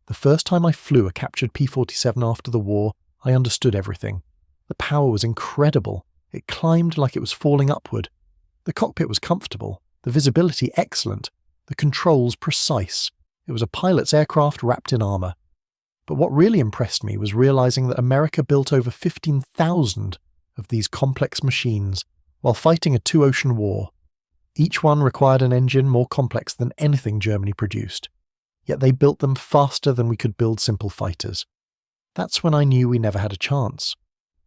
S1: The first time I flew a captured P-47 after the war, I understood everything. The power was incredible. It climbed like it was falling upward. The cockpit was comfortable, the visibility excellent, the controls precise. It was a pilot's aircraft wrapped in armour. But what really impressed me was realising that America built over 15,000 of these complex machines while fighting a two-ocean war. Each one required an engine more complex than anything Germany produced. Yet they built them faster than we could build simple fighters. That's when I knew we never had a chance.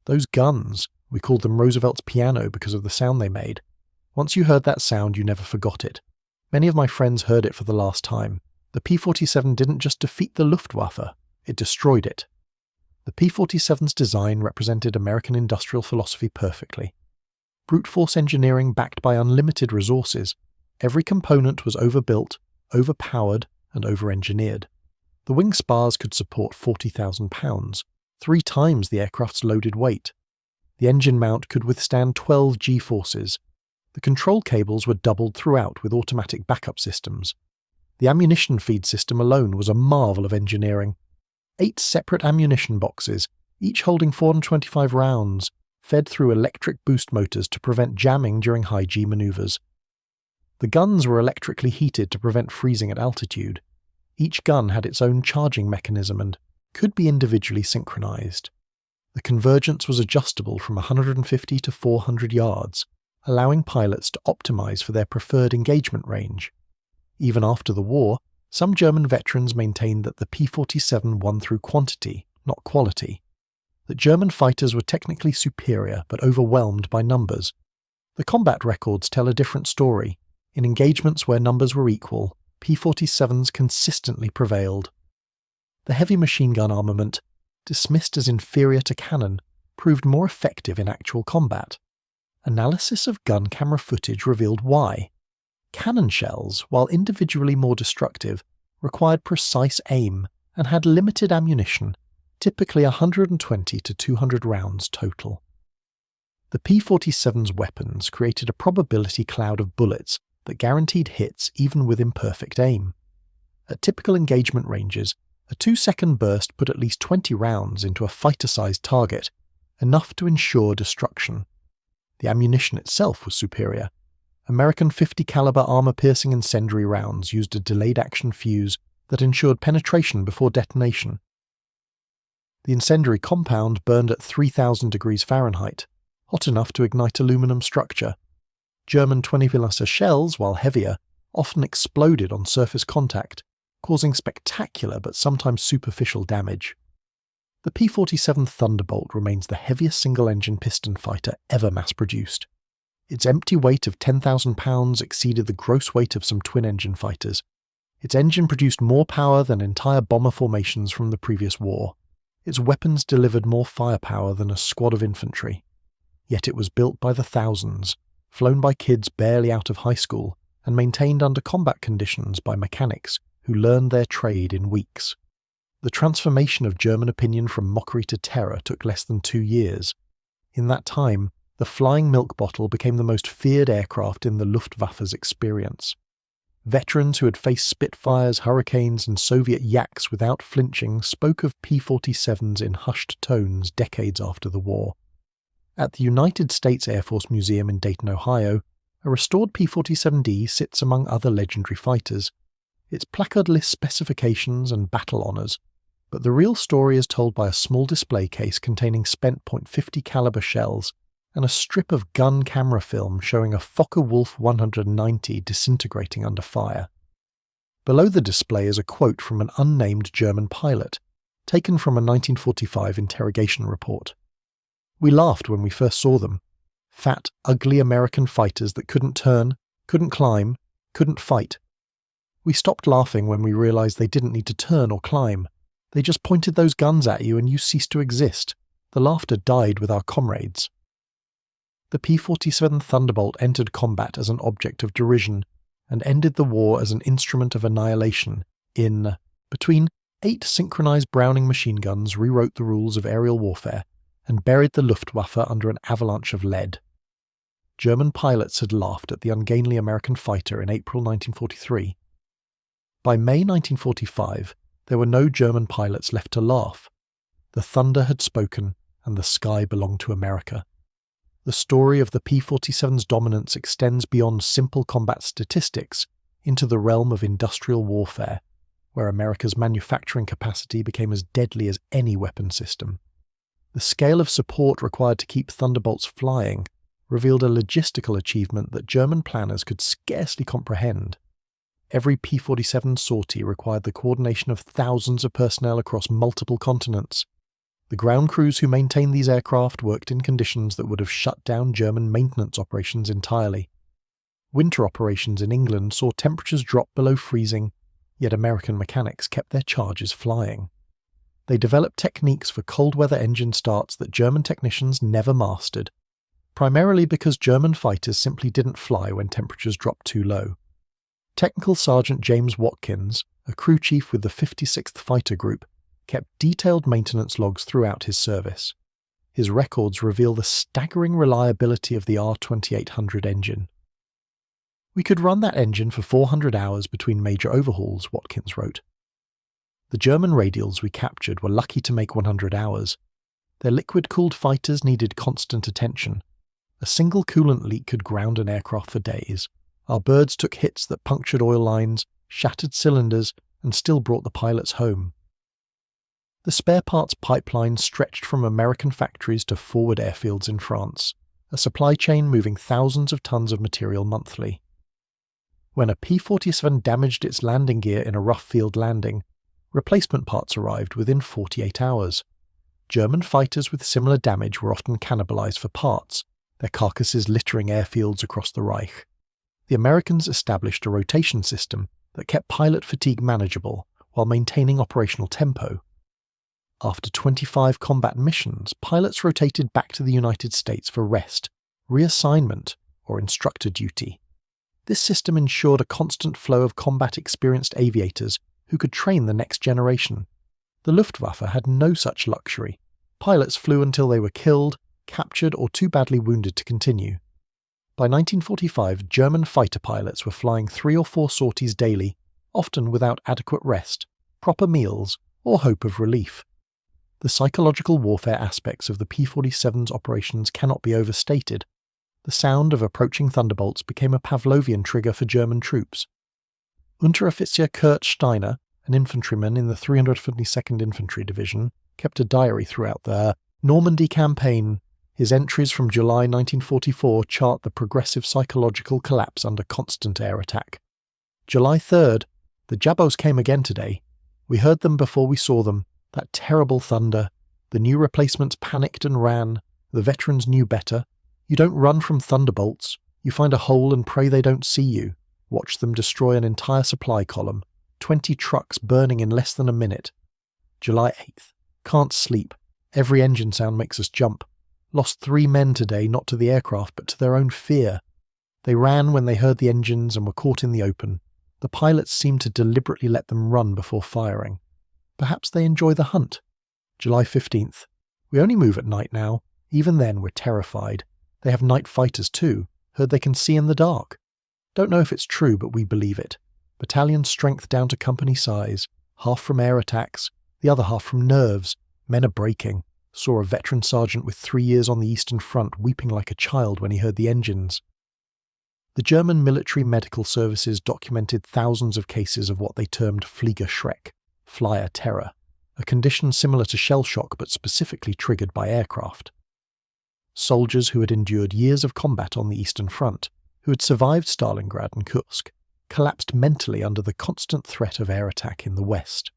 S1: Those guns, we called them Roosevelt's piano because of the sound they made. Once you heard that sound, you never forgot it. Many of my friends heard it for the last time. The P-47 didn't just defeat the Luftwaffe, it destroyed it. The P-47's design represented American industrial philosophy perfectly. Brute force engineering backed by unlimited resources. Every component was overbuilt, overpowered, and over-engineered. The wing spars could support 40,000 pounds, 3 times the aircraft's loaded weight. The engine mount could withstand 12 G-forces. The control cables were doubled throughout with automatic backup systems. The ammunition feed system alone was a marvel of engineering. 8 separate ammunition boxes, each holding 425 rounds, fed through electric boost motors to prevent jamming during high G maneuvers. The guns were electrically heated to prevent freezing at altitude. Each gun had its own charging mechanism and could be individually synchronized. The convergence was adjustable from 150 to 400 yards, allowing pilots to optimize for their preferred engagement range. Even after the war, some German veterans maintained that the P-47 won through quantity, not quality. That German fighters were technically superior but overwhelmed by numbers. The combat records tell a different story. In engagements where numbers were equal, P-47s consistently prevailed. The heavy machine gun armament, dismissed as inferior to cannon, proved more effective in actual combat. Analysis of gun camera footage revealed why. Cannon shells, while individually more destructive, required precise aim and had limited ammunition, typically 120 to 200 rounds total. The P-47's weapons created a probability cloud of bullets that guaranteed hits even with imperfect aim. At typical engagement ranges, a 2-second burst put at least 20 rounds into a fighter-sized target, enough to ensure destruction. The ammunition itself was superior. American 50 caliber armor-piercing incendiary rounds used a delayed action fuse that ensured penetration before detonation. The incendiary compound burned at 3,000 degrees Fahrenheit, hot enough to ignite aluminum structure. German 20 mm shells, while heavier, often exploded on surface contact, causing spectacular but sometimes superficial damage. The P-47 Thunderbolt remains the heaviest single-engine piston fighter ever mass-produced. Its empty weight of 10,000 pounds exceeded the gross weight of some twin-engine fighters. Its engine produced more power than entire bomber formations from the previous war. Its weapons delivered more firepower than a squad of infantry. Yet it was built by the thousands, flown by kids barely out of high school, and maintained under combat conditions by mechanics who learned their trade in weeks. The transformation of German opinion from mockery to terror took less than 2 years. In that time, the flying milk bottle became the most feared aircraft in the Luftwaffe's experience. Veterans who had faced Spitfires, Hurricanes, and Soviet Yaks without flinching spoke of P-47s in hushed tones decades after the war. At the United States Air Force Museum in Dayton, Ohio, a restored P-47D sits among other legendary fighters. Its placard lists specifications and battle honours, but the real story is told by a small display case containing spent .50 caliber shells and a strip of gun camera film showing a Focke-Wulf 190 disintegrating under fire. Below the display is a quote from an unnamed German pilot, taken from a 1945 interrogation report. "We laughed when we first saw them. Fat, ugly American fighters that couldn't turn, couldn't climb, couldn't fight. We stopped laughing when we realized they didn't need to turn or climb. They just pointed those guns at you and you ceased to exist. The laughter died with our comrades." The P-47 Thunderbolt entered combat as an object of derision and ended the war as an instrument of annihilation between 8 synchronized Browning machine guns rewrote the rules of aerial warfare and buried the Luftwaffe under an avalanche of lead. German pilots had laughed at the ungainly American fighter in April 1943. By May 1945, there were no German pilots left to laugh. The thunder had spoken, and the sky belonged to America. The story of the P-47's dominance extends beyond simple combat statistics into the realm of industrial warfare, where America's manufacturing capacity became as deadly as any weapon system. The scale of support required to keep Thunderbolts flying revealed a logistical achievement that German planners could scarcely comprehend. Every P-47 sortie required the coordination of thousands of personnel across multiple continents. The ground crews who maintained these aircraft worked in conditions that would have shut down German maintenance operations entirely. Winter operations in England saw temperatures drop below freezing, yet American mechanics kept their charges flying. They developed techniques for cold weather engine starts that German technicians never mastered, primarily because German fighters simply didn't fly when temperatures dropped too low. Technical Sergeant James Watkins, a crew chief with the 56th Fighter Group, kept detailed maintenance logs throughout his service. His records reveal the staggering reliability of the R2800 engine. "We could run that engine for 400 hours between major overhauls," Watkins wrote. The German radials we captured were lucky to make 100 hours. Their liquid-cooled fighters needed constant attention. A single coolant leak could ground an aircraft for days. Our birds took hits that punctured oil lines, shattered cylinders, and still brought the pilots home. The spare parts pipeline stretched from American factories to forward airfields in France, a supply chain moving thousands of tons of material monthly. When a P-47 damaged its landing gear in a rough field landing, replacement parts arrived within 48 hours. German fighters with similar damage were often cannibalized for parts, their carcasses littering airfields across the Reich. The Americans established a rotation system that kept pilot fatigue manageable while maintaining operational tempo. After 25 combat missions, pilots rotated back to the United States for rest, reassignment, or instructor duty. This system ensured a constant flow of combat-experienced aviators who could train the next generation. The Luftwaffe had no such luxury. Pilots flew until they were killed, captured, or too badly wounded to continue. By 1945, German fighter pilots were flying 3 or 4 sorties daily, often without adequate rest, proper meals, or hope of relief. The psychological warfare aspects of the P-47's operations cannot be overstated. The sound of approaching Thunderbolts became a Pavlovian trigger for German troops. Unteroffizier Kurt Steiner, an infantryman in the 352nd Infantry Division, kept a diary throughout the Normandy campaign. His entries from July 1944 chart the progressive psychological collapse under constant air attack. July 3rd, the Jabos came again today. We heard them before we saw them, that terrible thunder. The new replacements panicked and ran. The veterans knew better. You don't run from Thunderbolts. You find a hole and pray they don't see you. Watch them destroy an entire supply column. 20 trucks burning in less than a minute. July 8th. Can't sleep. Every engine sound makes us jump. Lost 3 men today, not to the aircraft, but to their own fear. They ran when they heard the engines and were caught in the open. The pilots seemed to deliberately let them run before firing. Perhaps they enjoy the hunt. July 15th. We only move at night now. Even then, we're terrified. They have night fighters too. Heard they can see in the dark. Don't know if it's true, but we believe it. Battalion strength down to company size. Half from air attacks, the other half from nerves. Men are breaking. Saw a veteran sergeant with 3 years on the Eastern Front weeping like a child when he heard the engines. The German military medical services documented thousands of cases of what they termed Fliegerschreck, flyer terror, a condition similar to shell shock but specifically triggered by aircraft. Soldiers who had endured years of combat on the Eastern Front, who had survived Stalingrad and Kursk, collapsed mentally under the constant threat of air attack in the West.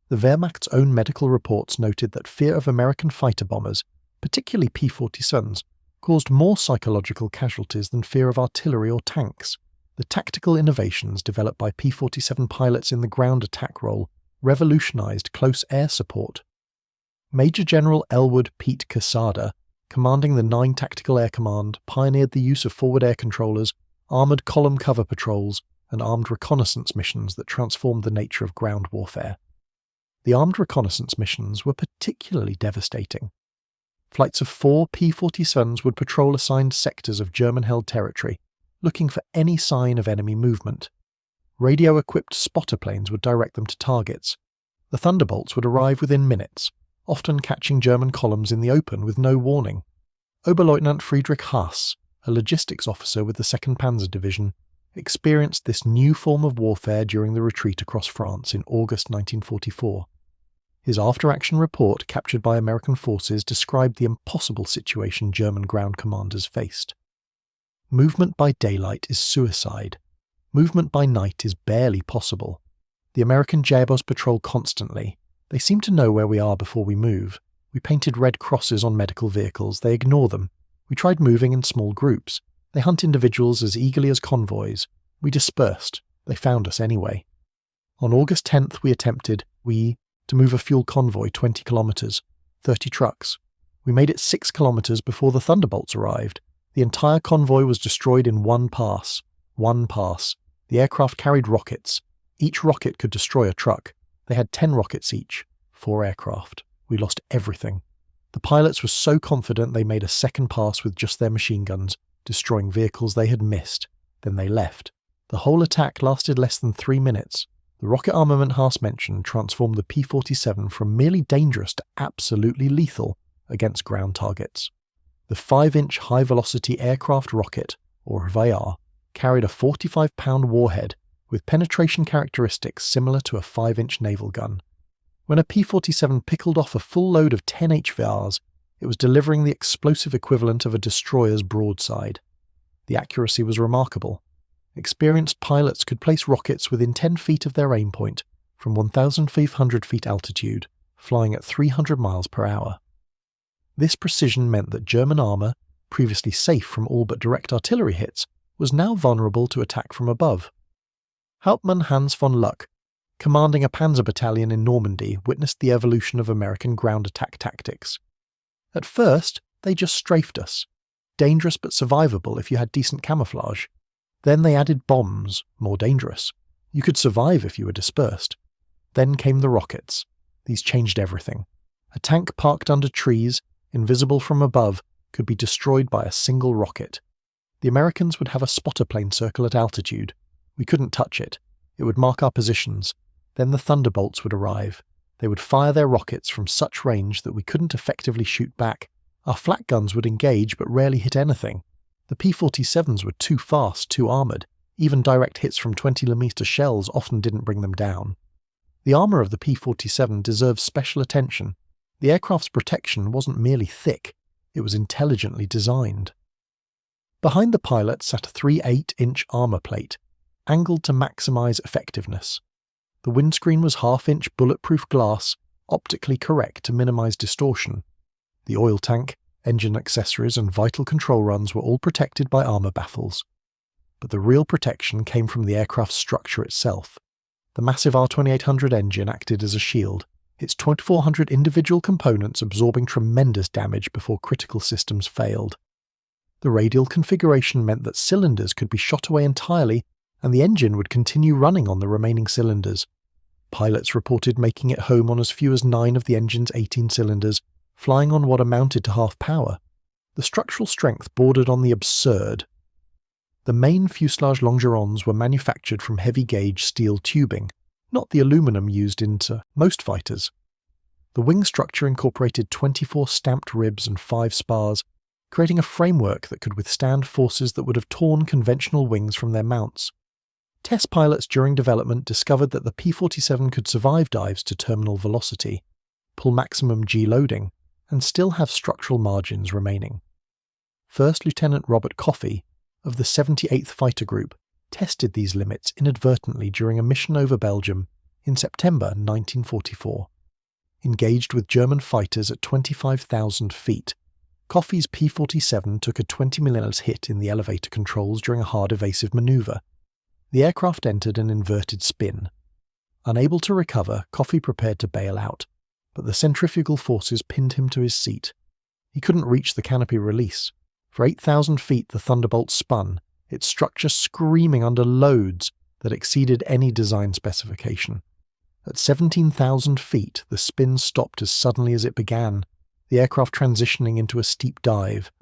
S1: The Wehrmacht's own medical reports noted that fear of American fighter bombers, particularly P-47s, caused more psychological casualties than fear of artillery or tanks. The tactical innovations developed by P-47 pilots in the ground attack role revolutionized close air support. Major General Elwood Pete Quesada, commanding the 9 Tactical Air Command, pioneered the use of forward air controllers, armoured column cover patrols, and armed reconnaissance missions that transformed the nature of ground warfare. The armed reconnaissance missions were particularly devastating. Flights of 4 P-47s would patrol assigned sectors of German-held territory, looking for any sign of enemy movement. Radio-equipped spotter planes would direct them to targets. The The Thunderbolts would arrive within minutes, often catching German columns in the open with no warning. Oberleutnant Friedrich Haas, a logistics officer with the 2nd Panzer Division, experienced this new form of warfare during the retreat across France in August 1944. His after-action report captured by American forces described the impossible situation German ground commanders faced. Movement by daylight is suicide. Movement by night is barely possible. The American J-Boss patrol constantly. They seem to know where we are before we move. We painted red crosses on medical vehicles. They ignore them. We tried moving in small groups. They hunt individuals as eagerly as convoys. We dispersed. They found us anyway. On August 10th we attempted, to move a fuel convoy 20 kilometers, 30 trucks. We made it 6 kilometers before the Thunderbolts arrived. The entire convoy was destroyed in one pass. One pass. The aircraft carried rockets. Each rocket could destroy a truck. They had 10 rockets each. 4 aircraft. We lost everything. The pilots were so confident they made a second pass with just their machine guns, destroying vehicles they had missed. Then they left. The whole attack lasted less than 3 minutes. The rocket armament Haas mentioned transformed the P-47 from merely dangerous to absolutely lethal against ground targets. The 5-inch high-velocity aircraft rocket, or VR, carried a 45-pound warhead with penetration characteristics similar to a 5-inch naval gun. When a P-47 pickled off a full load of 10 HVRs, it was delivering the explosive equivalent of a destroyer's broadside. The accuracy was remarkable. Experienced pilots could place rockets within 10 feet of their aim point from 1,500 feet altitude, flying at 300 miles per hour. This precision meant that German armour, previously safe from all but direct artillery hits, was now vulnerable to attack from above. Hauptmann Hans von Luck, commanding a panzer battalion in Normandy, witnessed the evolution of American ground attack tactics. At first, they just strafed us. Dangerous but survivable if you had decent camouflage. Then they added bombs, more dangerous. You could survive if you were dispersed. Then came the rockets. These changed everything. A tank parked under trees, invisible from above, could be destroyed by a single rocket. The Americans would have a spotter plane circle at altitude. We couldn't touch it. It would mark our positions. Then the Thunderbolts would arrive. They would fire their rockets from such range that we couldn't effectively shoot back. Our flak guns would engage but rarely hit anything. The P-47s were too fast, too armoured. Even direct hits from 20mm shells often didn't bring them down. The armour of the P-47 deserves special attention. The aircraft's protection wasn't merely thick, it was intelligently designed. Behind the pilot sat a 3/8-inch armour plate, angled to maximise effectiveness. The windscreen was half-inch bulletproof glass, optically correct to minimise distortion. The oil tank, engine accessories and vital control runs were all protected by armour baffles. But the real protection came from the aircraft's structure itself. The massive R2800 engine acted as a shield, its 2,400 individual components absorbing tremendous damage before critical systems failed. The radial configuration meant that cylinders could be shot away entirely and the engine would continue running on the remaining cylinders. Pilots reported making it home on as few as 9 of the engine's 18 cylinders, flying on what amounted to half power. The structural strength bordered on the absurd. The main fuselage longerons were manufactured from heavy-gauge steel tubing, not the aluminum used into most fighters. The wing structure incorporated 24 stamped ribs and 5 spars, creating a framework that could withstand forces that would have torn conventional wings from their mounts. Test pilots during development discovered that the P-47 could survive dives to terminal velocity, pull maximum G loading, and still have structural margins remaining. First Lieutenant Robert Coffey, of the 78th Fighter Group, tested these limits inadvertently during a mission over Belgium in September 1944. Engaged with German fighters at 25,000 feet, Coffey's P-47 took a 20mm hit in the elevator controls during a hard evasive manoeuvre. The aircraft entered an inverted spin. Unable to recover, Coffey prepared to bail out, but the centrifugal forces pinned him to his seat. He couldn't reach the canopy release. For 8,000 feet the Thunderbolt spun, its structure screaming under loads that exceeded any design specification. At 17,000 feet the spin stopped as suddenly as it began, the aircraft transitioning into a steep dive.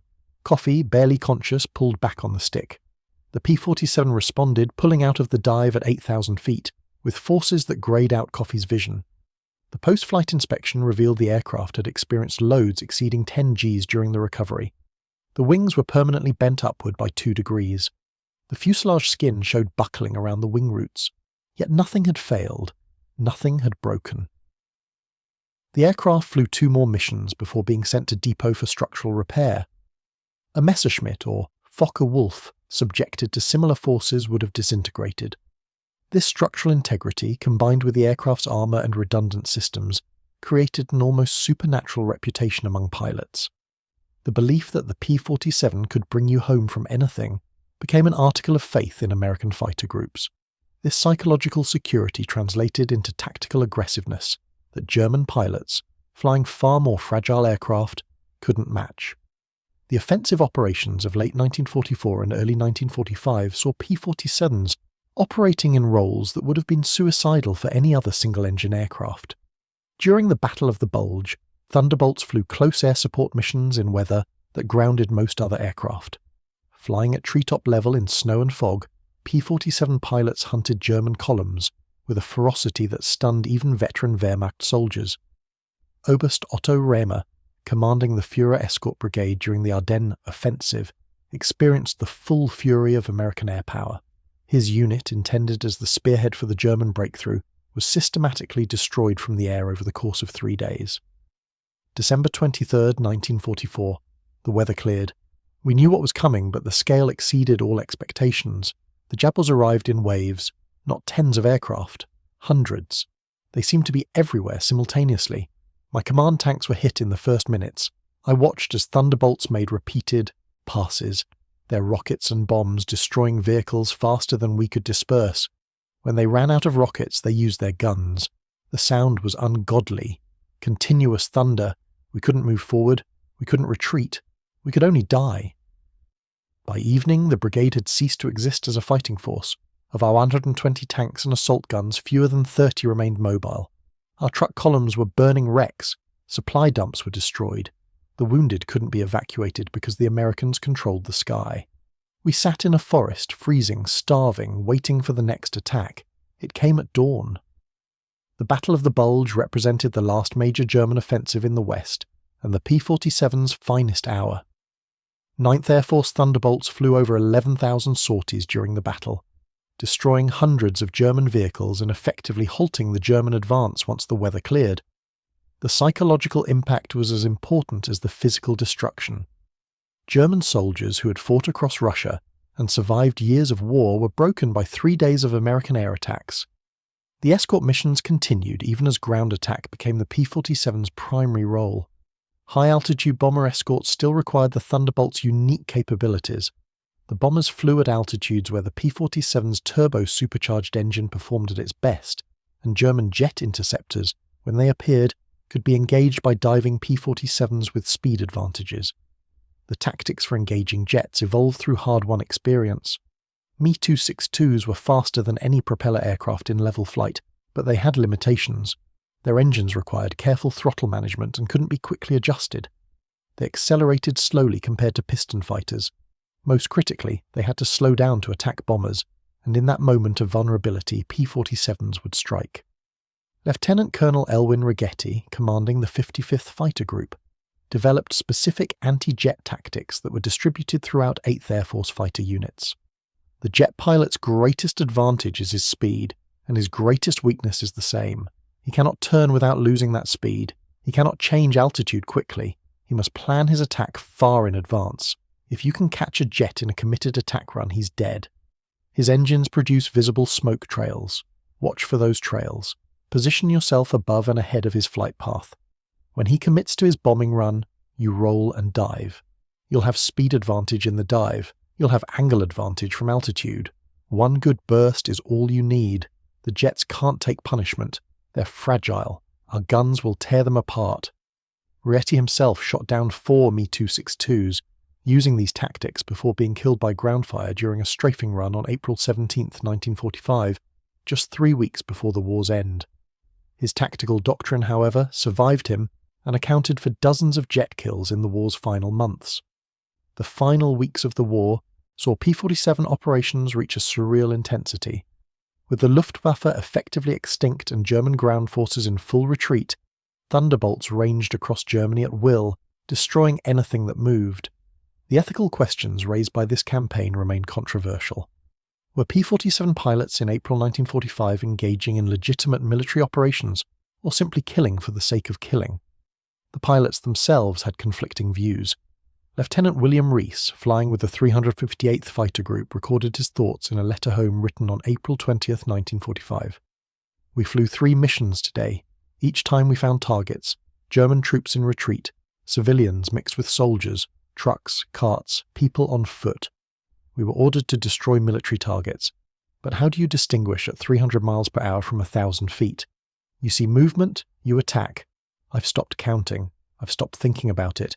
S1: Coffey, barely conscious, pulled back on the stick. The P-47 responded, pulling out of the dive at 8,000 feet, with forces that greyed out Coffey's vision. The post-flight inspection revealed the aircraft had experienced loads exceeding 10 Gs during the recovery. The wings were permanently bent upward by 2 degrees. The fuselage skin showed buckling around the wing roots. Yet nothing had failed. Nothing had broken. The aircraft flew 2 more missions before being sent to depot for structural repair. A Messerschmitt or Fokker-Wulf subjected to similar forces would have disintegrated. This structural integrity, combined with the aircraft's armour and redundant systems, created an almost supernatural reputation among pilots. The belief that the P-47 could bring you home from anything became an article of faith in American fighter groups. This psychological security translated into tactical aggressiveness that German pilots, flying far more fragile aircraft, couldn't match. The offensive operations of late 1944 and early 1945 saw P-47s operating in roles that would have been suicidal for any other single-engine aircraft. During the Battle of the Bulge, Thunderbolts flew close air support missions in weather that grounded most other aircraft. Flying at treetop level in snow and fog, P-47 pilots hunted German columns with a ferocity that stunned even veteran Wehrmacht soldiers. Oberst Otto Rehmer, commanding the Führer Escort Brigade during the Ardennes offensive, experienced the full fury of American air power. His unit, intended as the spearhead for the German breakthrough, was systematically destroyed from the air over the course of 3 days. December 23, 1944. The weather cleared. We knew what was coming, but the scale exceeded all expectations. The Jables arrived in waves, not tens of aircraft, hundreds. They seemed to be everywhere simultaneously. My command tanks were hit in the first minutes. I watched as Thunderbolts made repeated passes, their rockets and bombs destroying vehicles faster than we could disperse. When they ran out of rockets, they used their guns. The sound was ungodly. Continuous thunder. We couldn't move forward. We couldn't retreat. We could only die. By evening, the brigade had ceased to exist as a fighting force. Of our 120 tanks and assault guns, fewer than 30 remained mobile. Our truck columns were burning wrecks. Supply dumps were destroyed. The wounded couldn't be evacuated because the Americans controlled the sky. We sat in a forest, freezing, starving, waiting for the next attack. It came at dawn. The Battle of the Bulge represented the last major German offensive in the West, and the P-47's finest hour. 9th Air Force Thunderbolts flew over 11,000 sorties during the battle, destroying hundreds of German vehicles and effectively halting the German advance once the weather cleared. The psychological impact was as important as the physical destruction. German soldiers who had fought across Russia and survived years of war were broken by 3 days of American air attacks. The escort missions continued even as ground attack became the P-47's primary role. High-altitude bomber escorts still required the Thunderbolt's unique capabilities. The bombers flew at altitudes where the P-47's turbo-supercharged engine performed at its best, and German jet interceptors, when they appeared, could be engaged by diving P-47s with speed advantages. The tactics for engaging jets evolved through hard-won experience. Me-262s were faster than any propeller aircraft in level flight, but they had limitations. Their engines required careful throttle management and couldn't be quickly adjusted. They accelerated slowly compared to piston fighters. Most critically, they had to slow down to attack bombers, and in that moment of vulnerability, P-47s would strike. Lieutenant Colonel Elwin Righetti, commanding the 55th Fighter Group, developed specific anti-jet tactics that were distributed throughout 8th Air Force fighter units. The jet pilot's greatest advantage is his speed, and his greatest weakness is the same. He cannot turn without losing that speed. He cannot change altitude quickly. He must plan his attack far in advance. If you can catch a jet in a committed attack run, he's dead. His engines produce visible smoke trails. Watch for those trails. Position yourself above and ahead of his flight path. When he commits to his bombing run, you roll and dive. You'll have speed advantage in the dive. You'll have angle advantage from altitude. One good burst is all you need. The jets can't take punishment. They're fragile. Our guns will tear them apart. Righetti himself shot down 4 Me-262s, using these tactics before being killed by ground fire during a strafing run on April 17, 1945, just 3 weeks before the war's end. His tactical doctrine, however, survived him and accounted for dozens of jet kills in the war's final months. The final weeks of the war saw P-47 operations reach a surreal intensity. With the Luftwaffe effectively extinct and German ground forces in full retreat, Thunderbolts ranged across Germany at will, destroying anything that moved. The ethical questions raised by this campaign remain controversial. Were P-47 pilots in April 1945 engaging in legitimate military operations, or simply killing for the sake of killing? The pilots themselves had conflicting views. Lieutenant William Rees, flying with the 358th Fighter Group, recorded his thoughts in a letter home written on April 20, 1945. "We flew 3 missions today. Each time we found targets, German troops in retreat, civilians mixed with soldiers, trucks, carts, people on foot. We were ordered to destroy military targets. But how do you distinguish at 300 miles per hour from 1,000 feet? You see movement, you attack. I've stopped counting. I've stopped thinking about it.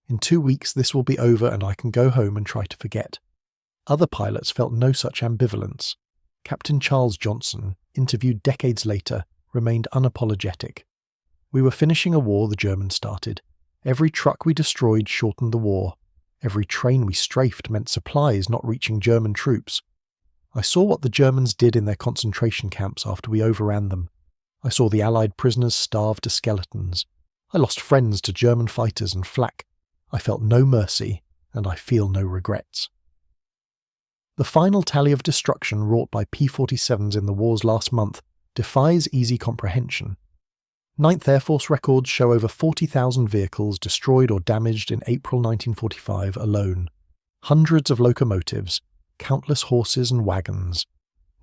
S1: In 2 weeks this will be over and I can go home and try to forget." Other pilots felt no such ambivalence. Captain Charles Johnson, interviewed decades later, remained unapologetic. "We were finishing a war the Germans started. Every truck we destroyed shortened the war. Every train we strafed meant supplies not reaching German troops. I saw what the Germans did in their concentration camps after we overran them. I saw the Allied prisoners starve to skeletons. I lost friends to German fighters and flak. I felt no mercy, and I feel no regrets." The final tally of destruction wrought by P-47s in the war's last month defies easy comprehension. 9th Air Force records show over 40,000 vehicles destroyed or damaged in April 1945 alone. Hundreds of locomotives, countless horses and wagons.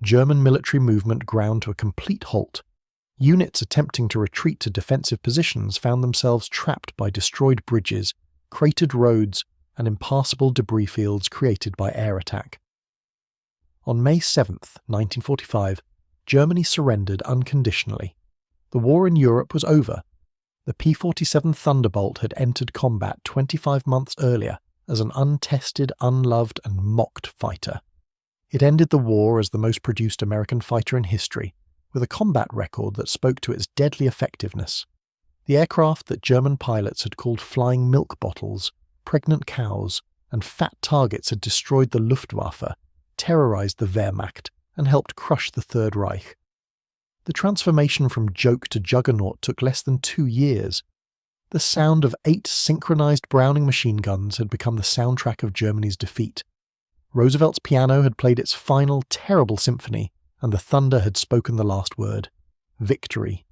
S1: German military movement ground to a complete halt. Units attempting to retreat to defensive positions found themselves trapped by destroyed bridges, cratered roads, and impassable debris fields created by air attack. On May 7, 1945, Germany surrendered unconditionally. The war in Europe was over. The P-47 Thunderbolt had entered combat 25 months earlier as an untested, unloved, and mocked fighter. It ended the war as the most produced American fighter in history, with a combat record that spoke to its deadly effectiveness. The aircraft that German pilots had called flying milk bottles, pregnant cows, and fat targets had destroyed the Luftwaffe, terrorized the Wehrmacht, and helped crush the Third Reich. The transformation from joke to juggernaut took less than 2 years. The sound of 8 synchronized Browning machine guns had become the soundtrack of Germany's defeat. Roosevelt's piano had played its final, terrible symphony, and the thunder had spoken the last word. Victory.